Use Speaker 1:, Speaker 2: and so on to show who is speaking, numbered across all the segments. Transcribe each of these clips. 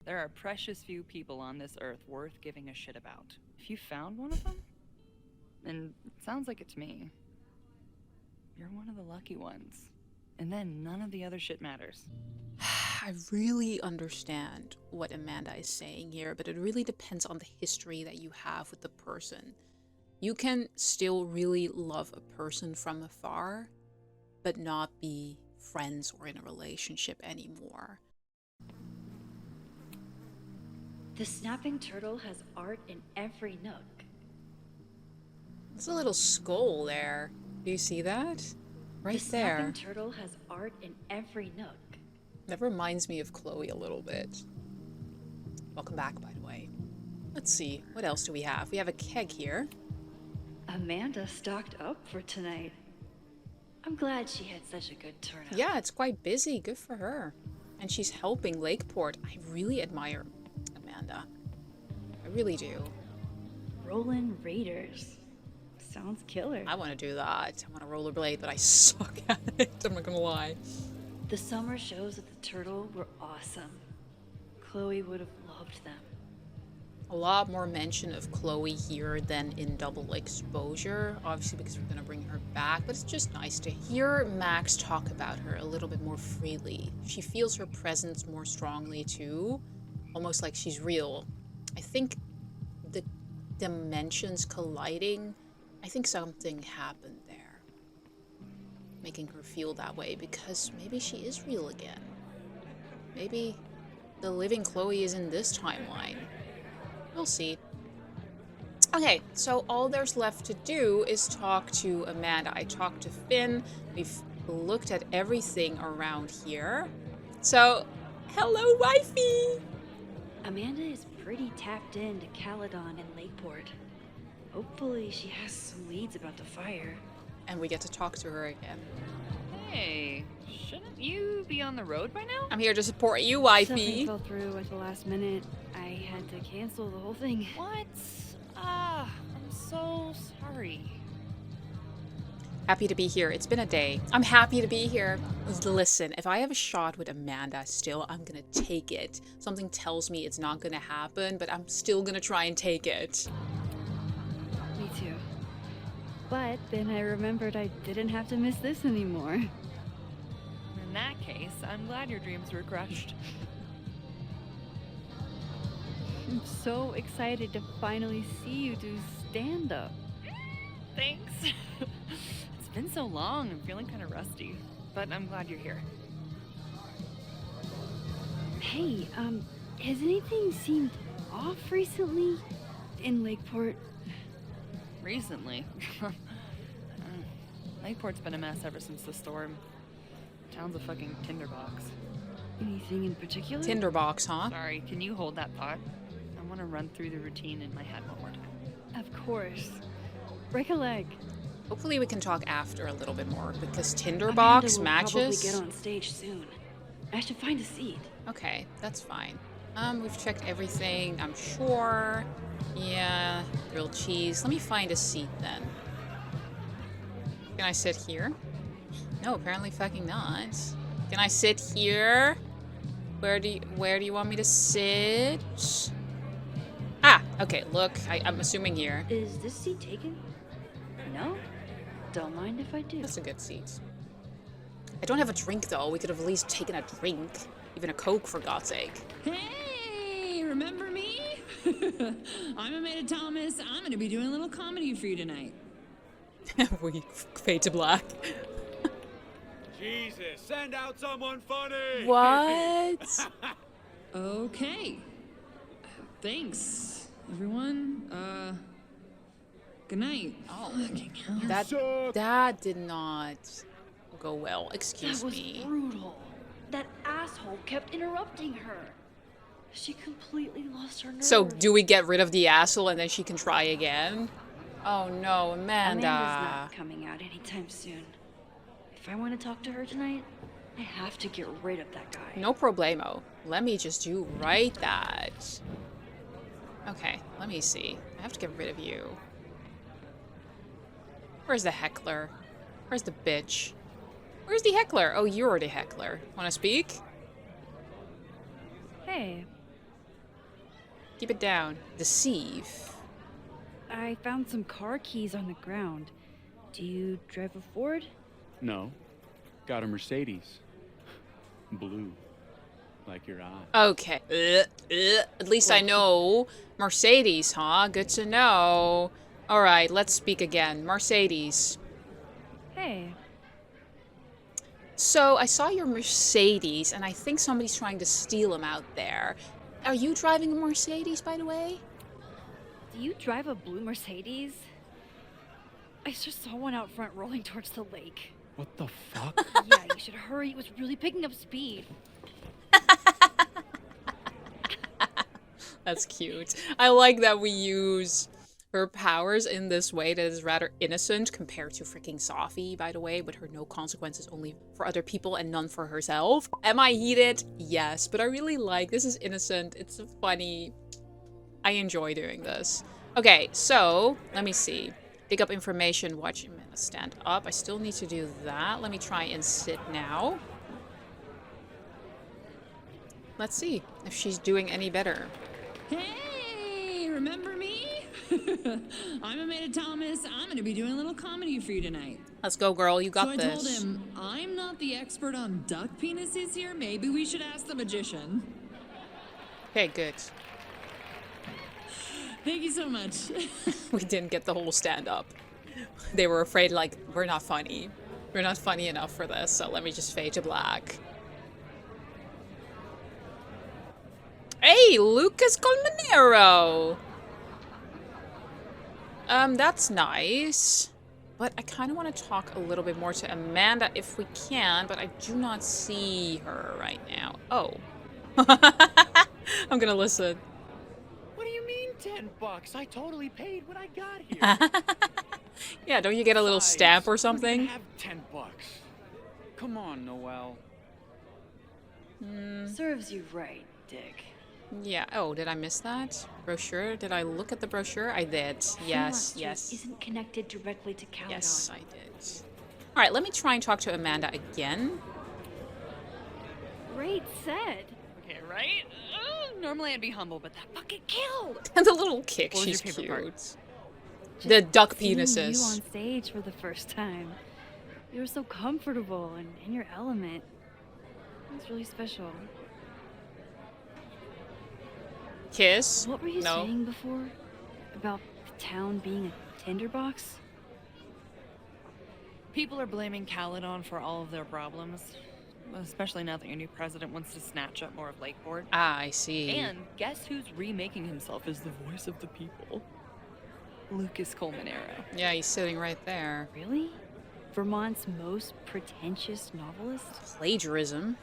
Speaker 1: There are precious few people on this earth worth giving a shit about. If you found one of them, and it sounds like it's me, you're one of the lucky ones. And then none of the other shit matters.
Speaker 2: I really understand what Amanda is saying here, but it really depends on the history that you have with the person. You can still really love a person from afar, but not be friends or in a relationship anymore.
Speaker 3: The snapping turtle has art in every nook.
Speaker 2: There's a little skull there. Do you see that? Right
Speaker 3: the
Speaker 2: there.
Speaker 3: snapping turtle has art in every nook.
Speaker 2: That reminds me of Chloe a little bit. Welcome back, by the way. Let's see, what else do we have? We have a keg here.
Speaker 3: Amanda stocked up for tonight. I'm glad she had such a good turnout.
Speaker 2: Yeah, it's quite busy. Good for her. And she's helping Lakeport. I really admire Amanda. I really do.
Speaker 3: Rollin' Raiders. Sounds killer.
Speaker 2: I want to do that. I want to rollerblade, but I suck at it. I'm not gonna lie.
Speaker 3: The summer shows at the Turtle were awesome. Chloe would have loved them.
Speaker 2: A lot more mention of Chloe here than in Double Exposure, obviously because we're going to bring her back, but it's just nice to hear Max talk about her a little bit more freely. She feels her presence more strongly too, almost like she's real. I think the dimensions colliding, I think something happened there, making her feel that way, because maybe she is real again. Maybe the living Chloe is in this timeline. We'll see. Okay, so all there's left to do is talk to Amanda. I talked to Finn. We've looked at everything around here. So, hello, wifey!
Speaker 3: Amanda is pretty tapped into Caledon and Lakeport. Hopefully she has some leads about the fire.
Speaker 2: And we get to talk to her again.
Speaker 1: Hey, shouldn't you be on the road by now?
Speaker 2: I'm here to support you,
Speaker 3: Something
Speaker 2: wifey.
Speaker 3: fell through at the last minute. I had to cancel the whole thing.
Speaker 1: What? Ah, I'm so sorry.
Speaker 2: Happy to be here. It's been a day. I'm happy to be here. Listen, if I have a shot with Amanda still, I'm gonna take it. Something tells me it's not gonna happen, but I'm still gonna try and take it.
Speaker 3: Me too. But then I remembered I didn't have to miss this anymore.
Speaker 1: In that case, I'm glad your dreams were crushed.
Speaker 3: I'm so excited to finally see you do stand-up.
Speaker 1: Thanks. It's been so long, I'm feeling kind of rusty. But I'm glad you're here.
Speaker 3: Hey, has anything seemed off recently in Lakeport?
Speaker 1: Recently. Lakeport's been a mess ever since the storm. Town's a fucking tinderbox.
Speaker 3: Anything in particular?
Speaker 2: Tinderbox, huh?
Speaker 1: Sorry, can you hold that thought? I want to run through the routine in my head one more time.
Speaker 3: Of course. Break a leg.
Speaker 2: Hopefully we can talk after a little bit more, because Tinderbox
Speaker 3: Amanda will probably
Speaker 2: matches.
Speaker 3: get on stage soon. I should find a seat.
Speaker 2: Okay, that's fine. We've checked everything, I'm sure. Yeah, grilled cheese. Let me find a seat then. Can I sit here? No, apparently fucking not. Can I sit here? Where do you want me to sit? Ah, okay, look, I'm assuming here.
Speaker 3: Is this seat taken? No? Don't mind if I do.
Speaker 2: That's a good seat. I don't have a drink though. We could have at least taken a drink. Even a Coke, for God's sake.
Speaker 4: Hey, remember me? I'm Amanda Thomas. I'm going to be doing a little comedy for you tonight.
Speaker 2: We fade to black.
Speaker 5: Jesus, send out someone funny!
Speaker 2: What?
Speaker 4: Okay. Thanks, everyone. Good night.
Speaker 2: Oh,
Speaker 4: Fucking hell.
Speaker 2: that did not go well. Excuse
Speaker 3: That was
Speaker 2: me.
Speaker 3: brutal. That asshole kept interrupting her. She completely lost her nerve.
Speaker 2: So do we get rid of the asshole and then she can try again? Oh no, Amanda.
Speaker 3: Amanda's not coming out anytime soon. If I want to talk to her tonight, I have to get rid of that guy.
Speaker 2: No problemo. Let me just do right that. Okay, let me see. I have to get rid of you. Where's the heckler? Where's the bitch? Where's the heckler? Oh, you're the heckler. Wanna speak?
Speaker 6: Hey,
Speaker 2: Keep it down. Deceive.
Speaker 3: I found some car keys on the ground. Do you drive a Ford?
Speaker 5: No. Got a Mercedes. Blue. Like your eye.
Speaker 2: Okay. At least I know. Mercedes, huh? Good to know. Alright, let's speak again. Mercedes.
Speaker 3: Hey,
Speaker 2: So, I saw your Mercedes, and I think somebody's trying to steal them out there. Are you driving a Mercedes, by the way?
Speaker 3: do you drive a blue Mercedes? I just saw one out front rolling towards the lake.
Speaker 5: What the fuck?
Speaker 3: Yeah, you should hurry. It was really picking up speed.
Speaker 2: That's cute. I like that we use her powers in this way that is rather innocent compared to freaking Safi, by the way, with her no consequences only for other people and none for herself. Am I heated? Yes, but I really like this is innocent. It's funny. I enjoy doing this. Okay, so let me see. Dig up information, watch Amanda stand up. I still need to do that. Let me try and sit now. Let's see if she's doing any better.
Speaker 4: Hey, remember me? I'm Amanda Thomas. I'm gonna be doing a little comedy for you tonight.
Speaker 2: Let's go, girl. You got
Speaker 4: So I
Speaker 2: this.
Speaker 4: told him, I'm not the expert on duck penises here. Maybe we should ask the magician.
Speaker 2: Okay, good.
Speaker 4: Thank you so much.
Speaker 2: We didn't get the whole stand up. They were afraid, like, we're not funny. We're not funny enough for this, so let me just fade to black. Hey, Lucas Colmenero! That's nice. But I kind of want to talk a little bit more to Amanda if we can, but I do not see her right now. Oh. I'm gonna listen.
Speaker 5: What do you mean $10? I totally paid when I got here.
Speaker 2: Yeah, don't you get a little
Speaker 5: Besides,
Speaker 2: stamp or
Speaker 5: who's gonna
Speaker 2: something?
Speaker 5: have $10. Come on, Noelle.
Speaker 3: Serves you right, Dick.
Speaker 2: Yeah. Oh, did I miss that? Brochure? Did I look at the brochure? I did. Yes,
Speaker 3: Monster
Speaker 2: yes.
Speaker 3: Isn't connected directly to Caledon.
Speaker 2: Yes, I did. All right, let me try and talk to Amanda again.
Speaker 3: Great set.
Speaker 1: Okay, right? Normally I'd be humble, but that fucking killed.
Speaker 2: And the little kick,
Speaker 1: What was
Speaker 2: she's
Speaker 1: your favorite part?
Speaker 2: cute. The duck
Speaker 3: Seeing you
Speaker 2: penises.
Speaker 3: on stage for the first time. You were so comfortable and in your element. It was really special.
Speaker 2: Kiss?
Speaker 3: What were you
Speaker 2: No.
Speaker 3: saying before? About the town being a tinderbox?
Speaker 1: People are blaming Caledon for all of their problems. Especially now that your new president wants to snatch up more of Lakeport.
Speaker 2: Ah, I see.
Speaker 1: And guess who's remaking himself as the voice of the people? Lucas Colmenero.
Speaker 2: Yeah, he's sitting right there.
Speaker 3: Really? Vermont's most pretentious novelist?
Speaker 2: Plagiarism.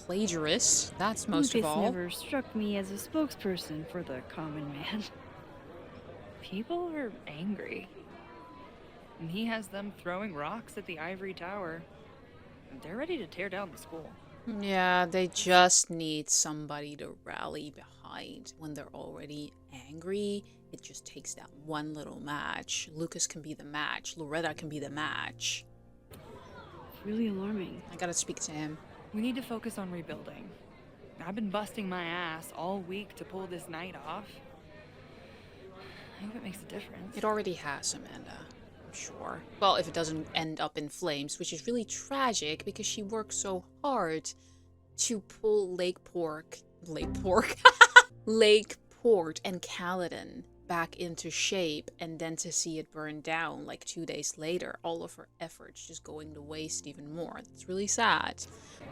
Speaker 2: Plagiarist. That's most
Speaker 3: Lucas
Speaker 2: of all.
Speaker 3: never struck me as a spokesperson for the common man.
Speaker 1: People are angry. And he has them throwing rocks at the ivory tower. They're ready to tear down the school.
Speaker 2: Yeah, they just need somebody to rally behind when they're already angry. It just takes that one little match. Lucas can be the match. Loretta can be the match.
Speaker 3: It's really alarming.
Speaker 2: I gotta speak to him.
Speaker 1: We need to focus on rebuilding. I've been busting my ass all week to pull this night off. I hope it makes a difference.
Speaker 2: It already has, Amanda. I'm sure. Well, if it doesn't end up in flames, which is really tragic because she worked so hard to pull Lakeport and Caledon back into shape, and then to see it burn down like 2 days later, all of her efforts just going to waste even more. It's really sad.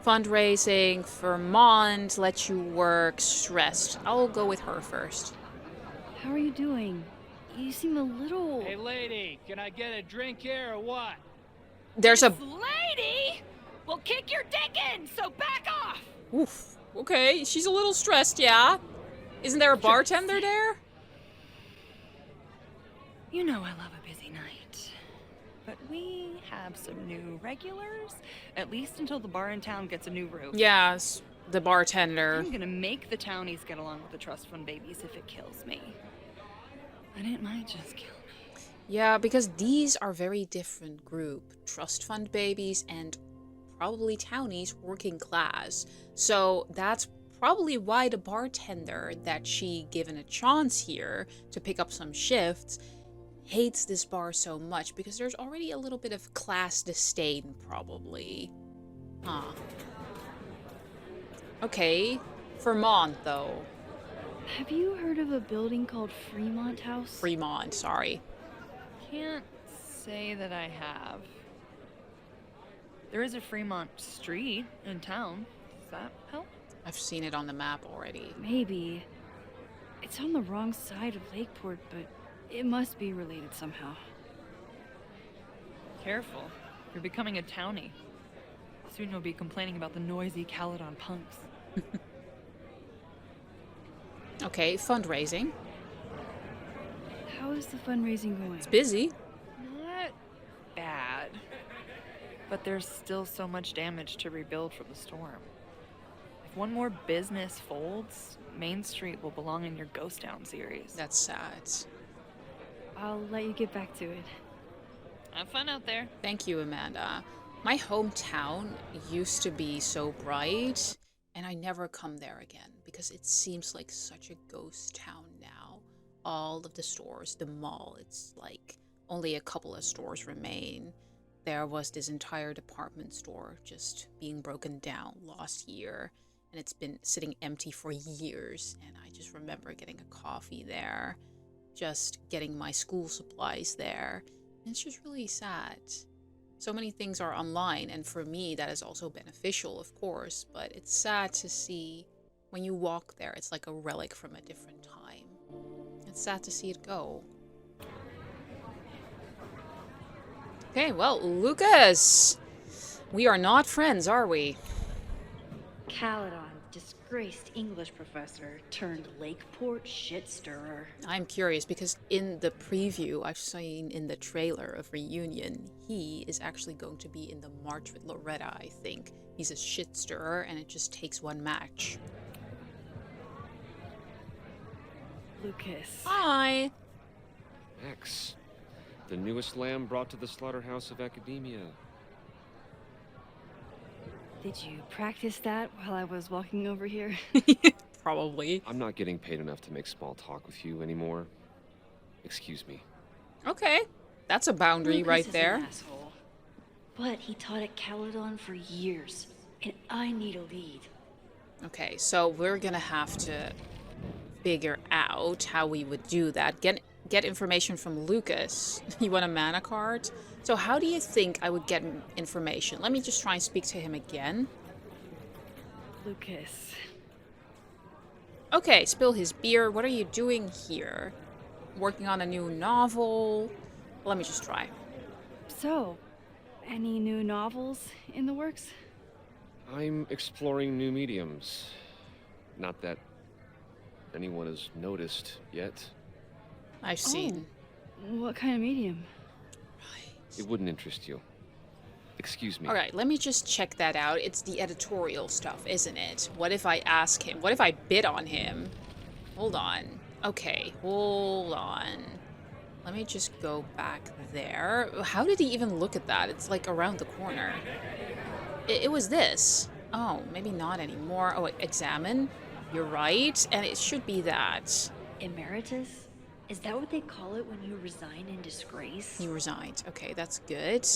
Speaker 2: Fundraising, Vermont, let you work, stressed. I'll go with her first.
Speaker 3: How are you doing? You seem a little...
Speaker 5: Hey, lady, can I get a drink here or what?
Speaker 2: There's a...
Speaker 1: lady will kick your dick in, so back off!
Speaker 2: Oof. Okay, she's a little stressed, yeah? Isn't there a bartender there?
Speaker 1: You know I love a busy night. But we have some new regulars, at least until the bar in town gets a new roof.
Speaker 2: Yes, the bartender.
Speaker 1: I'm gonna make the townies get along with the trust fund babies if it kills me. And it might just kill me.
Speaker 2: Yeah, because these are very different group. Trust fund babies and probably townies, working class. So that's probably why the bartender that she given a chance here to pick up some shifts hates this bar so much, because there's already a little bit of class disdain, probably. Huh. Okay. Vermont, though.
Speaker 3: Have you heard of a building called Fremont House?
Speaker 2: Fremont, sorry.
Speaker 1: Can't say that I have. There is a Fremont Street in town. Does that help?
Speaker 2: I've seen it on the map already.
Speaker 3: Maybe. It's on the wrong side of Lakeport, but it must be related somehow.
Speaker 1: Careful. You're becoming a townie. Soon you'll be complaining about the noisy Caledon punks.
Speaker 2: Okay, fundraising.
Speaker 3: How is the fundraising going?
Speaker 2: It's busy.
Speaker 1: Not bad. But there's still so much damage to rebuild from the storm. If one more business folds, Main Street will belong in your Ghost Town series.
Speaker 2: That's sad.
Speaker 3: I'll let you get back to it.
Speaker 1: Have fun out there.
Speaker 2: Thank you, Amanda. My hometown used to be so bright, and I never come there again because it seems like such a ghost town now. All of the stores, the mall, it's like only a couple of stores remain. There was this entire department store just being broken down last year, and it's been sitting empty for years. And I just remember getting a coffee there, just getting my school supplies there. And it's just really sad. So many things are online, and for me that is also beneficial, of course, but it's sad to see when you walk there, it's like a relic from a different time. It's sad to see it go. Okay, well, Lucas, we are not friends, are we?
Speaker 3: Caledon, disgraced English professor turned Lakeport shit stirrer.
Speaker 2: I'm curious because in the preview I've seen in the trailer of Reunion, he is actually going to be in the March with Loretta, I think. He's a shit stirrer and it just takes one match.
Speaker 3: Lucas.
Speaker 2: Hi!
Speaker 6: Max, the newest lamb brought to the slaughterhouse of academia.
Speaker 3: Did you practice that while I was walking over here?
Speaker 2: Probably.
Speaker 6: I'm not getting paid enough to make small talk with you anymore. Excuse me.
Speaker 2: Okay, that's a boundary
Speaker 3: Lucas
Speaker 2: right
Speaker 3: is
Speaker 2: there.
Speaker 3: An asshole. But he taught at Caledon for years, and I need a lead.
Speaker 2: Okay, so we're gonna have to figure out how we would do that. Get information from Lucas. You want a mana card? So how do you think I would get information? Let me just try and speak to him again.
Speaker 3: Lucas.
Speaker 2: Okay, spill his beer. What are you doing here? Working on a new novel? Let me just try.
Speaker 3: So, any new novels in the works?
Speaker 6: I'm exploring new mediums. Not that anyone has noticed yet.
Speaker 2: I've seen.
Speaker 3: What kind of medium?
Speaker 6: It wouldn't interest you. Excuse me.
Speaker 2: Alright, let me just check that out. It's the editorial stuff, isn't it? What if I ask him? What if I bid on him? Hold on. Okay, hold on. Let me just go back there. How did he even look at that? It's like around the corner. It was this. Oh, maybe not anymore. Oh, wait, examine. You're right. And it should be that.
Speaker 3: Emeritus? Is that what they call it when you resign in disgrace?
Speaker 2: He resigned. Okay, that's good.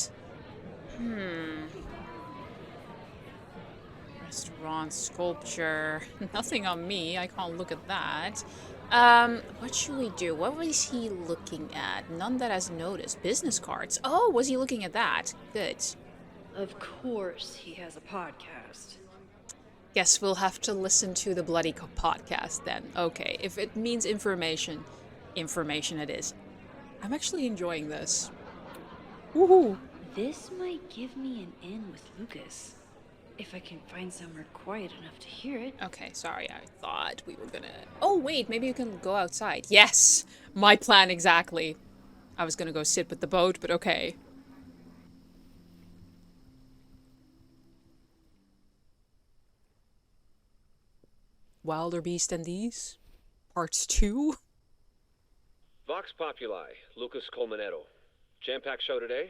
Speaker 2: Restaurant, sculpture. Nothing on me. I can't look at that. What should we do? What was he looking at? None that has noticed. Business cards. Oh, was he looking at that? Good.
Speaker 3: Of course he has a podcast.
Speaker 2: Guess we'll have to listen to the bloody podcast then. Okay, if it means information, information it is. I'm actually enjoying this. Woohoo!
Speaker 3: This might give me an in with Lucas. If I can find somewhere quiet enough to hear it.
Speaker 2: Okay, sorry, I thought we were gonna... Oh, wait, maybe you can go outside. Yes! My plan exactly. I was gonna go sit with the boat, but okay. Wilder Beast and These? Parts 2?
Speaker 6: Vox Populi, Lucas Colmenero. Jam-packed show today?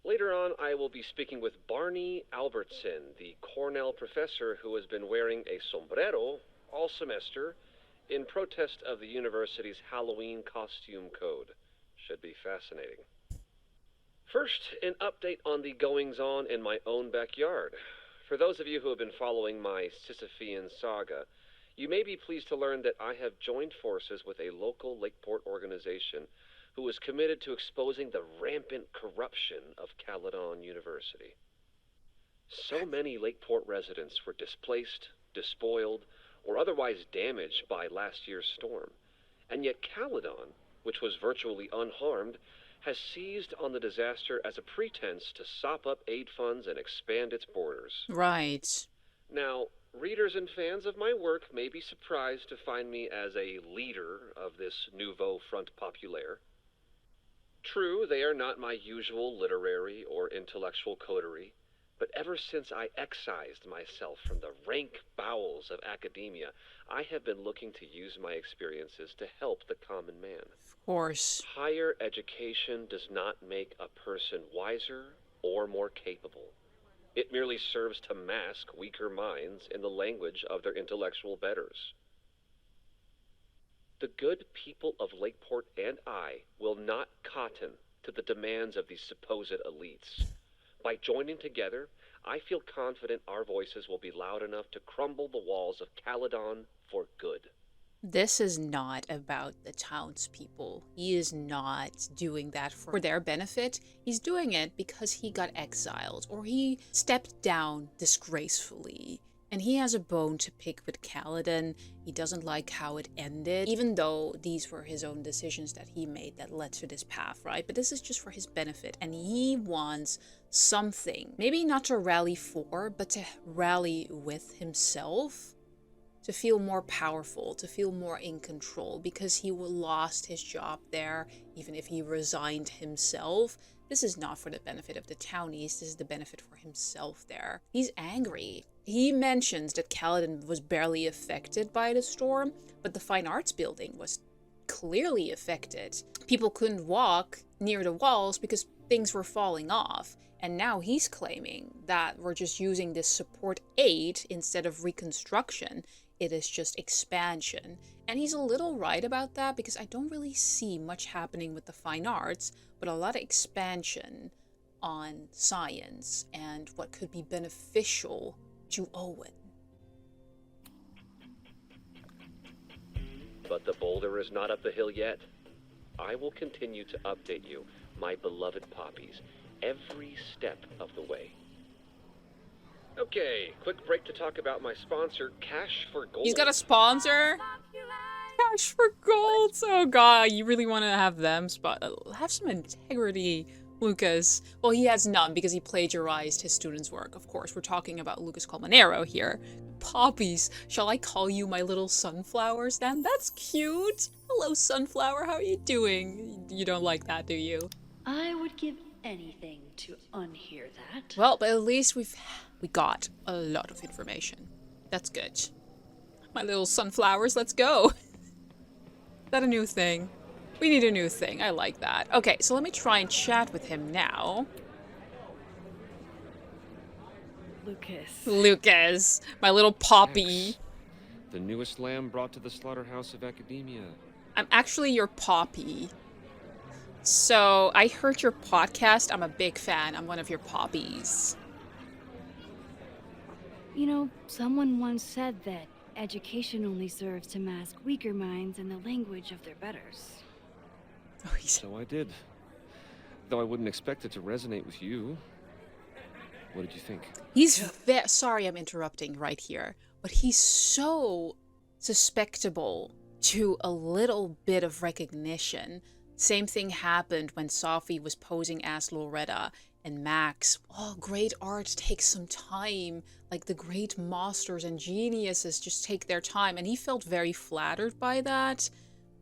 Speaker 6: Later on, I will be speaking with Barney Albertson, the Cornell professor who has been wearing a sombrero all semester in protest of the university's Halloween costume code. Should be fascinating. First, an update on the goings-on in my own backyard. For those of you who have been following my Sisyphean saga, you may be pleased to learn that I have joined forces with a local Lakeport organization who is committed to exposing the rampant corruption of Caledon University. So many Lakeport residents were displaced, despoiled, or otherwise damaged by last year's storm. And yet Caledon, which was virtually unharmed, has seized on the disaster as a pretense to sop up aid funds and expand its borders.
Speaker 2: Right.
Speaker 6: Now, readers and fans of my work may be surprised to find me as a leader of this nouveau front populaire. True, they are not my usual literary or intellectual coterie, but ever since I excised myself from the rank bowels of academia, I have been looking to use my experiences to help the common man.
Speaker 2: Of course.
Speaker 6: Higher education does not make a person wiser or more capable. It merely serves to mask weaker minds in the language of their intellectual betters. The good people of Lakeport and I will not cotton to the demands of these supposed elites. By joining together, I feel confident our voices will be loud enough to crumble the walls of Caledon for good.
Speaker 2: This is not about the townspeople. He is not doing that for their benefit. He's doing it because he got exiled or he stepped down disgracefully. And he has a bone to pick with Caledon. He doesn't like how it ended, even though these were his own decisions that he made that led to this path, right? But this is just for his benefit. And he wants something, maybe not to rally for, but to rally with himself, to feel more powerful, to feel more in control, because he lost his job there, even if he resigned himself. This is not for the benefit of the townies, this is the benefit for himself there. He's angry. He mentions that Caledon was barely affected by the storm, but the Fine Arts building was clearly affected. People couldn't walk near the walls because things were falling off. And now he's claiming that we're just using this support aid instead of reconstruction. It is just expansion. And he's a little right about that because I don't really see much happening with the fine arts, but a lot of expansion on science and what could be beneficial to Owen.
Speaker 6: But the boulder is not up the hill yet. I will continue to update you, my beloved poppies, every step of the way. Okay, quick break to talk about my sponsor, Cash for Gold.
Speaker 2: He's got a sponsor? Cash for Gold. Oh god, you really want to have them have some integrity, Lucas. Well, he has none because he plagiarized his students' work. Of course, we're talking about Lucas Colmenero here. Poppies. Shall I call you my little sunflowers then? That's cute. Hello, sunflower. How are you doing? You don't like that, do you?
Speaker 3: I would give anything to unhear that.
Speaker 2: Well, but at least we got a lot of information. That's good. My little sunflowers, let's go. Is that a new thing? We need a new thing. I like that. Okay, so let me try and chat with him now. Lucas, my little poppy.
Speaker 6: X, the newest lamb brought to the slaughterhouse of academia.
Speaker 2: I'm actually your poppy. So, I heard your podcast. I'm a big fan. I'm one of your poppies.
Speaker 3: You know, someone once said that education only serves to mask weaker minds in the language of their betters.
Speaker 2: Oh,
Speaker 6: So I did. Though I wouldn't expect it to resonate with you. What did you think?
Speaker 2: He's sorry I'm interrupting right here, but he's so susceptible to a little bit of recognition. Same thing happened when Sophie was posing as Loretta and Max. Oh, great art takes some time. Like the great masters and geniuses just take their time. And he felt very flattered by that.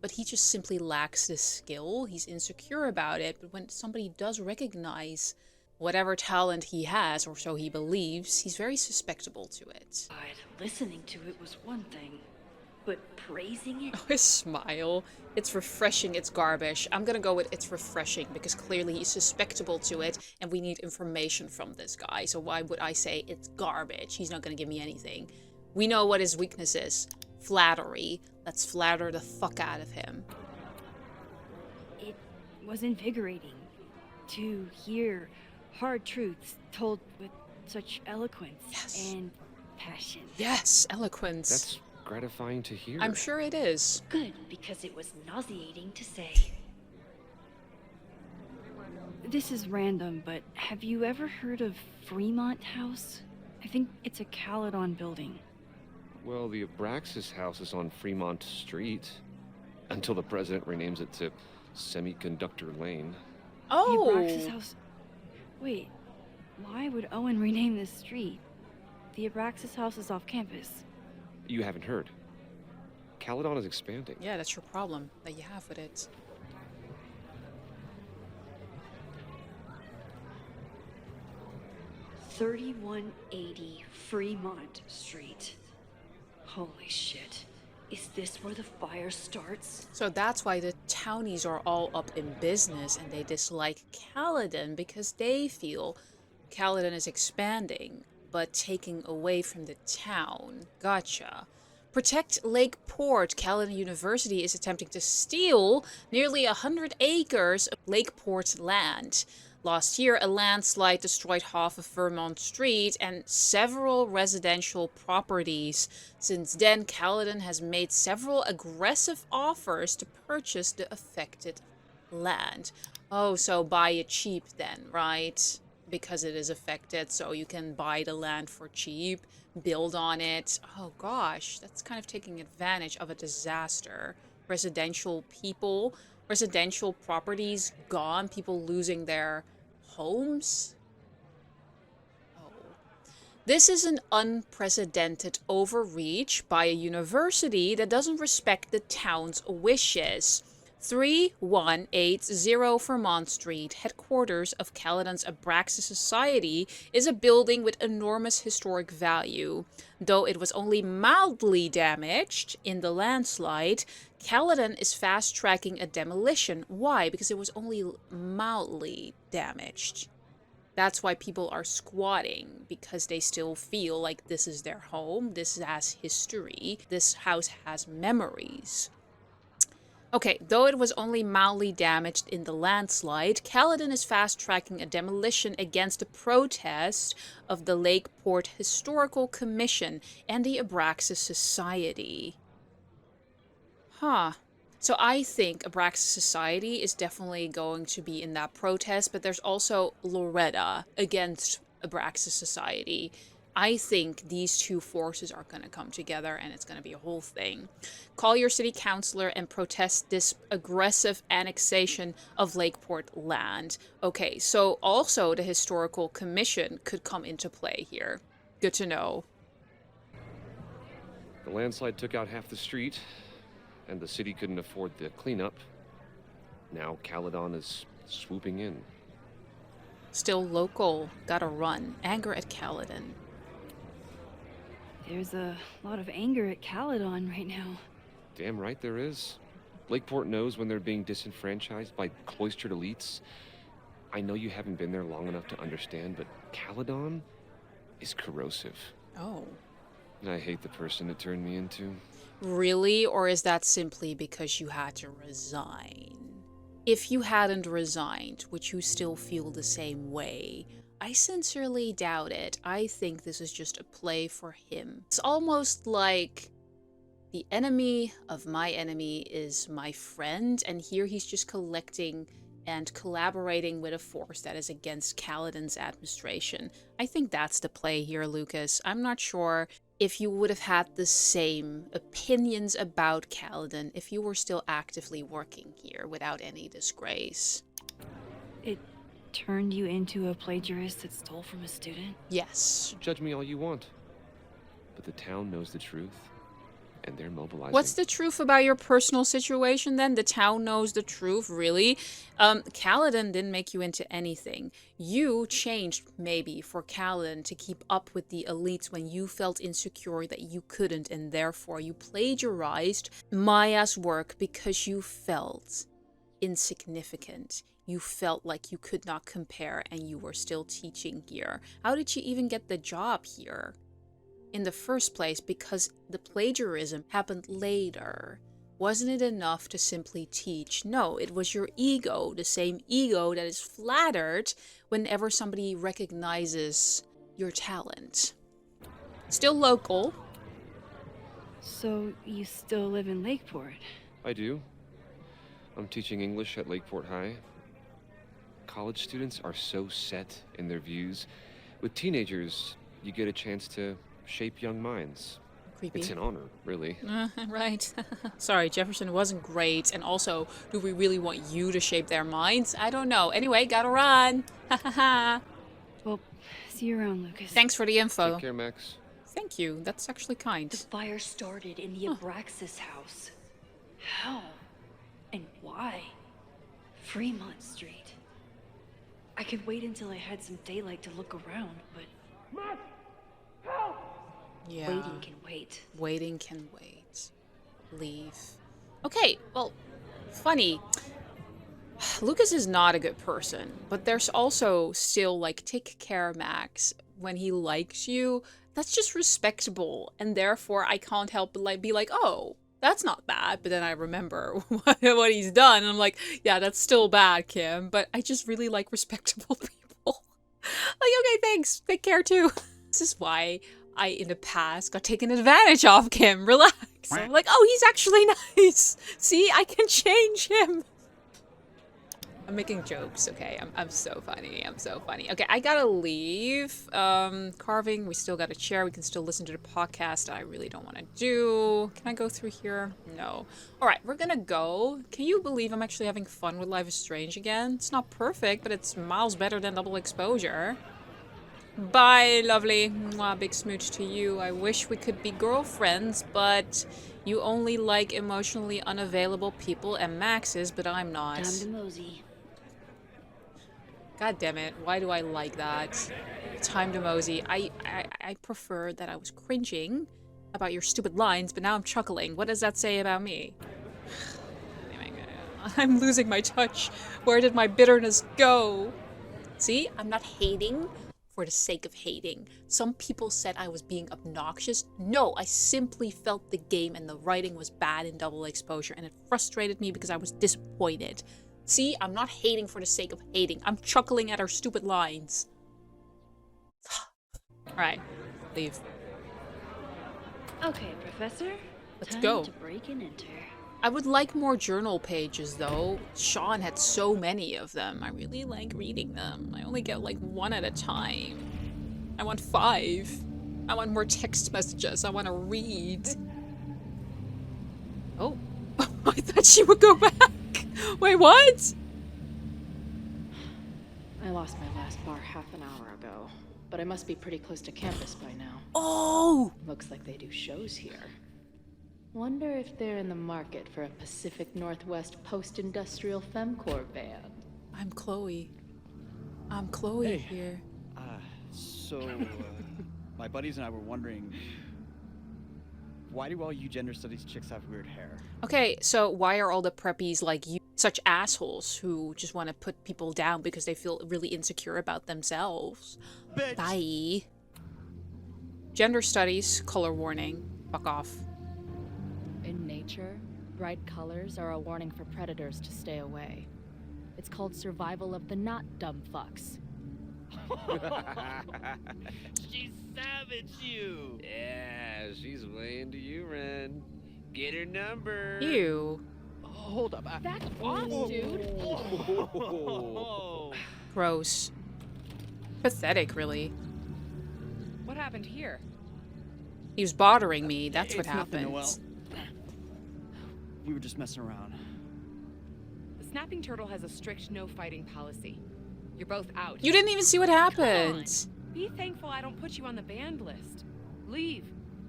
Speaker 2: But he just simply lacks the skill. He's insecure about it. But when somebody does recognize whatever talent he has, or so he believes, he's very susceptible to it.
Speaker 3: But listening to it was one thing. but praising it?
Speaker 2: His smile. It's refreshing, it's garbage. I'm gonna go with it's refreshing because clearly he's susceptible to it and we need information from this guy. So why would I say it's garbage? He's not gonna give me anything. We know what his weakness is. Flattery. Let's flatter the fuck out of him.
Speaker 3: It was invigorating to hear hard truths told with such eloquence
Speaker 2: Yes.
Speaker 3: and passion.
Speaker 2: Yes, eloquence.
Speaker 6: That's gratifying to hear.
Speaker 2: I'm sure it is.
Speaker 3: Good, because it was nauseating to say. This is random, but have you ever heard of Fremont House? I think it's a Caledon building.
Speaker 6: Well, the Abraxas house is on Fremont Street. Until the president renames it to Semiconductor Lane.
Speaker 2: Oh!
Speaker 3: The Abraxas House... Wait, why would Owen rename this street? The Abraxas House is off campus.
Speaker 6: You haven't heard. Caledon is expanding.
Speaker 2: Yeah, that's your problem that you have with it.
Speaker 3: $3180 Fremont Street. Holy shit. Is this where the fire starts?
Speaker 2: So that's why the townies are all up in business and they dislike Caledon because they feel Caledon is expanding but taking away from the town. Gotcha. Protect Lakeport. Caledon University is attempting to steal nearly 100 acres of Lakeport land. Last year, a landslide destroyed half of Vermont Street and several residential properties. Since then, Caledon has made several aggressive offers to purchase the affected land. Oh, so buy it cheap then, right? Because it is affected, so you can buy the land for cheap, build on it. Oh gosh, that's kind of taking advantage of a disaster. Residential people, residential properties gone, people losing their homes. Oh. This is an unprecedented overreach by a university that doesn't respect the town's wishes. 3180 Vermont Street, headquarters of Caledon's Abraxas Society, is a building with enormous historic value. Though it was only mildly damaged in the landslide, Caledon is fast-tracking a demolition. Why? Because it was only mildly damaged. That's why people are squatting, because they still feel like this is their home, this has history, this house has memories. Okay, though it was only mildly damaged in the landslide, Caledon is fast-tracking a demolition against the protest of the Lakeport Historical Commission and the Abraxas Society. Huh. So I think Abraxas Society is definitely going to be in that protest, but there's also Loretta against Abraxas Society. I think these two forces are going to come together and it's going to be a whole thing. Call your city councilor and protest this aggressive annexation of Lakeport land. Okay, so also the historical commission could come into play here. Good to know.
Speaker 6: The landslide took out half the street, and the city couldn't afford the cleanup. Now Caledon is swooping in.
Speaker 2: Still local. Gotta run. Anger at Caledon.
Speaker 3: There's a lot of anger at Caledon right now.
Speaker 6: Damn right there is. Lakeport knows when they're being disenfranchised by cloistered elites. I know you haven't been there long enough to understand, but Caledon is corrosive.
Speaker 2: Oh.
Speaker 6: And I hate the person it turned me into.
Speaker 2: Really? Or is that simply because you had to resign? If you hadn't resigned, would you still feel the same way? I sincerely doubt it. I think this is just a play for him. It's almost like the enemy of my enemy is my friend, and here he's just collecting and collaborating with a force that is against Caledon's administration. I think that's the play here, Lucas. I'm not sure if you would have had the same opinions about Caledon if you were still actively working here without any disgrace.
Speaker 3: It turned you into a plagiarist that stole from a student?
Speaker 2: Yes.
Speaker 6: Judge me all you want. But the town knows the truth.
Speaker 7: and they're mobilizing.
Speaker 2: What's the truth about your personal situation then? The town knows the truth, really? Kaladin didn't make you into anything. You changed, maybe, for Kaladin to keep up with the elites when you felt insecure that you couldn't, and therefore you plagiarized Maya's work because you felt insignificant. You felt like you could not compare, and you were still teaching here. How did you even get the job here in the first place? Because the plagiarism happened later. Wasn't it enough to simply teach? No, it was your ego, the same ego that is flattered whenever somebody recognizes your talent. Still local.
Speaker 3: So, you still live in Lakeport?
Speaker 7: I do. I'm teaching English at Lakeport High. College students are so set in their views. With teenagers, you get a chance to shape young minds.
Speaker 2: Creepy.
Speaker 7: It's an honor, really.
Speaker 2: Right. Sorry, Jefferson wasn't great. And also, do we really want you to shape their minds? I don't know. Anyway, gotta run.
Speaker 3: Well, see you around, Lucas.
Speaker 2: Thanks for the info.
Speaker 7: Take care, Max.
Speaker 2: Thank you. That's actually kind.
Speaker 3: The fire started in the Abraxas house. How? And why? Fremont Street. I could wait until I had some daylight to look around, but
Speaker 2: Yeah.
Speaker 3: waiting can wait.
Speaker 2: Waiting can wait. Leave. Okay, well, funny. Lucas is not a good person, but there's also still, like, take care, Max. When he likes you, that's just respectable, and therefore I can't help but like be like, oh, that's not bad. But then I remember what he's done, and I'm like, yeah, that's still bad, Kim, but I just really like respectable people. Like, okay, thanks, take care too. This is why I, in the past, got taken advantage of, Kim. Relax. I'm like, oh, he's actually nice. See, I can change him. I'm making jokes, okay? I'm so funny. I'm so funny. Okay, I gotta leave. Carving, we still got a chair. We can still listen to the podcast I really don't want to do. Can I go through here? No. All right, we're gonna go. Can you believe I'm actually having fun with Life is Strange again? It's not perfect, but it's miles better than Double Exposure. Bye, lovely. Mwah, big smooch to you. I wish we could be girlfriends, but you only like emotionally unavailable people and Maxes, but I'm not.
Speaker 3: Time to mosey.
Speaker 2: God damn it. Why do I like that? Time to mosey. I prefer that I was cringing about your stupid lines, but now I'm chuckling. What does that say about me? I'm losing my touch. Where did my bitterness go? See, I'm not hating for the sake of hating. Some people said I was being obnoxious. No, I simply felt the game and the writing was bad in Double Exposure, and it frustrated me because I was disappointed. See, I'm not hating for the sake of hating. I'm chuckling at our stupid lines. Alright, leave.
Speaker 3: Okay, Professor.
Speaker 2: Let's
Speaker 3: Time
Speaker 2: go.
Speaker 3: to break and enter.
Speaker 2: I would like more journal pages, though. Sean had so many of them. I really like reading them. I only get like one at a time. I want 5. I want more text messages. I want to read. Oh, I thought she would go back. Wait, what?
Speaker 8: I lost my last bar half an hour ago, but I must be pretty close to campus by now.
Speaker 2: Oh!
Speaker 8: Looks like they do shows here. Wonder if they're in the market for a Pacific Northwest post-industrial femcore band.
Speaker 2: I'm Chloe. I'm Chloe here.
Speaker 9: My buddies and I were wondering, why do all you gender studies chicks have weird hair?
Speaker 2: Okay, so why are all the preppies like you such assholes who just want to put people down because they feel really insecure about themselves?
Speaker 9: Bitch.
Speaker 2: Bye. Gender studies, color warning. Fuck off.
Speaker 8: In nature, bright colors are a warning for predators to stay away. It's called survival of the not dumb fucks.
Speaker 5: She savaged you.
Speaker 7: Yeah, she's way into you, Ren. Get her number.
Speaker 2: Ew.
Speaker 9: Hold up.
Speaker 8: That's off, dude.
Speaker 5: Oh.
Speaker 2: Gross. Pathetic, really.
Speaker 1: What happened here?
Speaker 2: He was bothering me. That's what
Speaker 9: It's nothing,
Speaker 2: happened.
Speaker 9: Noelle. We were just messing around.
Speaker 10: The snapping turtle has a strict no fighting policy. You're both out.
Speaker 2: You didn't even see what happened.
Speaker 10: Be thankful I don't put you on the banned list. Leave.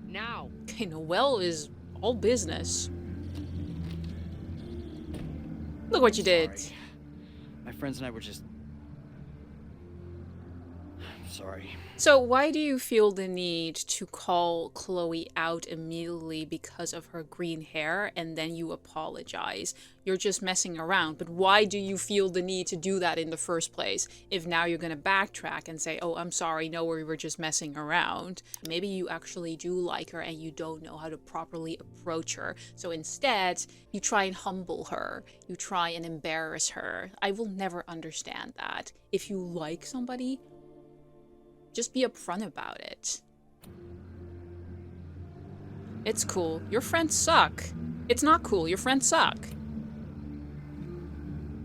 Speaker 10: Now.
Speaker 2: Okay, Noelle is All business. Look what you did.
Speaker 9: Sorry. My friends and I were just... Sorry.
Speaker 2: So why do you feel the need to call Chloe out immediately because of her green hair and then you apologize? You're just messing around, but why do you feel the need to do that in the first place if now you're gonna backtrack and say, oh, I'm sorry, no, we were just messing around? Maybe you actually do like her and you don't know how to properly approach her. So instead, you try and humble her. You try and embarrass her. I will never understand that. If you like somebody, just be upfront about it. It's cool. Your friends suck. It's not cool. Your friends suck.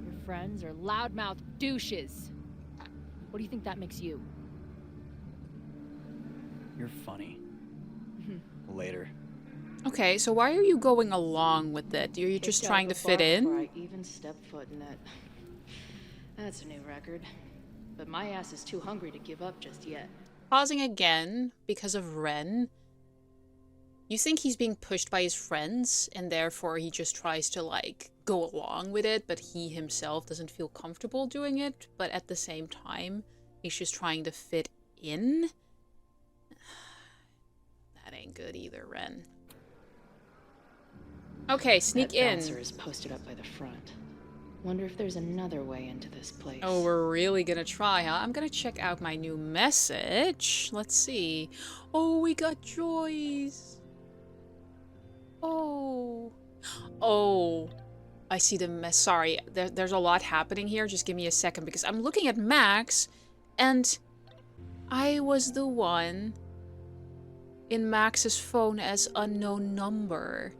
Speaker 8: Your friends are loudmouth douches. What do you think that makes you?
Speaker 9: You're funny. Later.
Speaker 2: Okay, so why are you going along with it? You're just trying to fit
Speaker 8: Before
Speaker 2: in?
Speaker 8: I even step foot in it. That's a new record. But my ass is too hungry to give up just yet.
Speaker 2: Pausing again because of Ren. You think he's being pushed by his friends and therefore he just tries to like go along with it, but he himself doesn't feel comfortable doing it, but at the same time he's just trying to fit in? That ain't good either, Ren. Okay, sneak
Speaker 8: That
Speaker 2: in.
Speaker 8: bouncer is posted up by the front. Wonder if there's another way into this place.
Speaker 2: Oh, we're really gonna try, huh? I'm gonna check out my new message. Let's see. Oh, we got Joyce. Oh. Oh. I see the mess. Sorry, there's a lot happening here. Just give me a second because I'm looking at Max and I was the one in Max's phone as unknown number.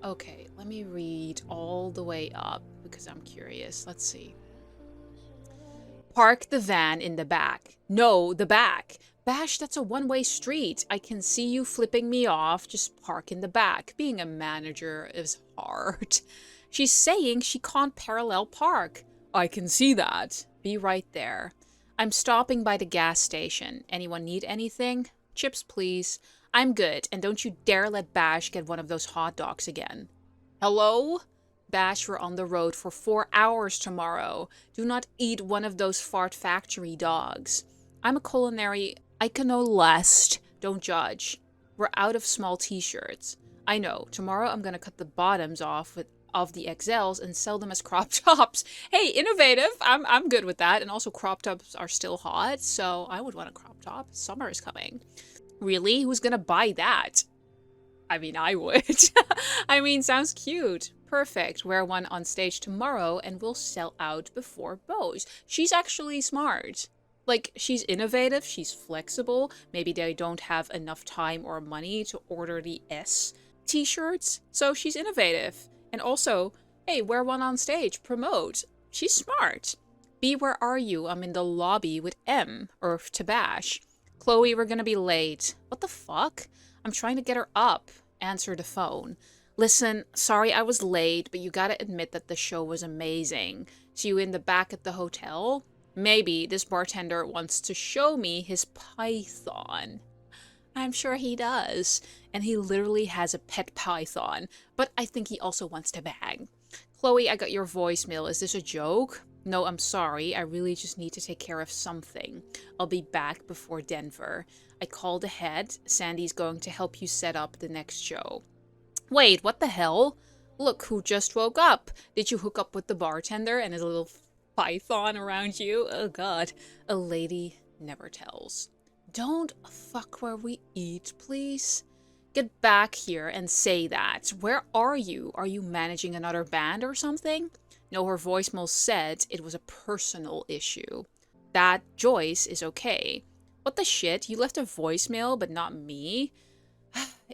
Speaker 2: Okay, let me read all the way up because I'm curious. Let's see. Park the van in the back. No, the back. Bash, that's a one-way street. I can see you flipping me off. Just park in the back. Being a manager is hard. She's saying she can't parallel park. I can see that. Be right there. I'm stopping by the gas station. Anyone need anything? Chips, please. I'm good, and don't you dare let Bash get one of those hot dogs again. Hello? Bash, we're on the road for 4 hours tomorrow. Do not eat one of those fart factory dogs. I'm a culinary iconolist. Don't judge. We're out of small t-shirts. I know. Tomorrow I'm gonna cut the bottoms off of the XLs and sell them as crop tops. Hey, innovative. I'm good with that. And also crop tops are still hot, so I would want a crop top. Summer is coming. Really? Who's gonna buy that? I mean, I would. I mean, sounds cute. Perfect. Wear one on stage tomorrow and we'll sell out before Bose. She's actually smart. Like, she's innovative, she's flexible. Maybe they don't have enough time or money to order the S t-shirts, so she's innovative. And also, hey, wear one on stage, promote. She's smart. B, where are you? I'm in the lobby with M, or to Bash. Chloe, we're gonna be late. What the fuck? I'm trying to get her up. Answer the phone. Listen, sorry I was late, but you gotta admit that the show was amazing. See you in the back at the hotel? Maybe this bartender wants to show me his python. I'm sure he does. And he literally has a pet python. But I think he also wants to bang. Chloe, I got your voicemail. Is this a joke? No, I'm sorry. I really just need to take care of something. I'll be back before Denver. I called ahead. Sandy's going to help you set up the next show. Wait, what the hell? Look who just woke up. Did you hook up with the bartender and his little python around you? Oh god. A lady never tells. Don't fuck where we eat, please. Get back here and say that. Where are you? Are you managing another band or something? No, her voicemail said it was a personal issue. That Joyce is okay. What the shit? You left a voicemail, but not me?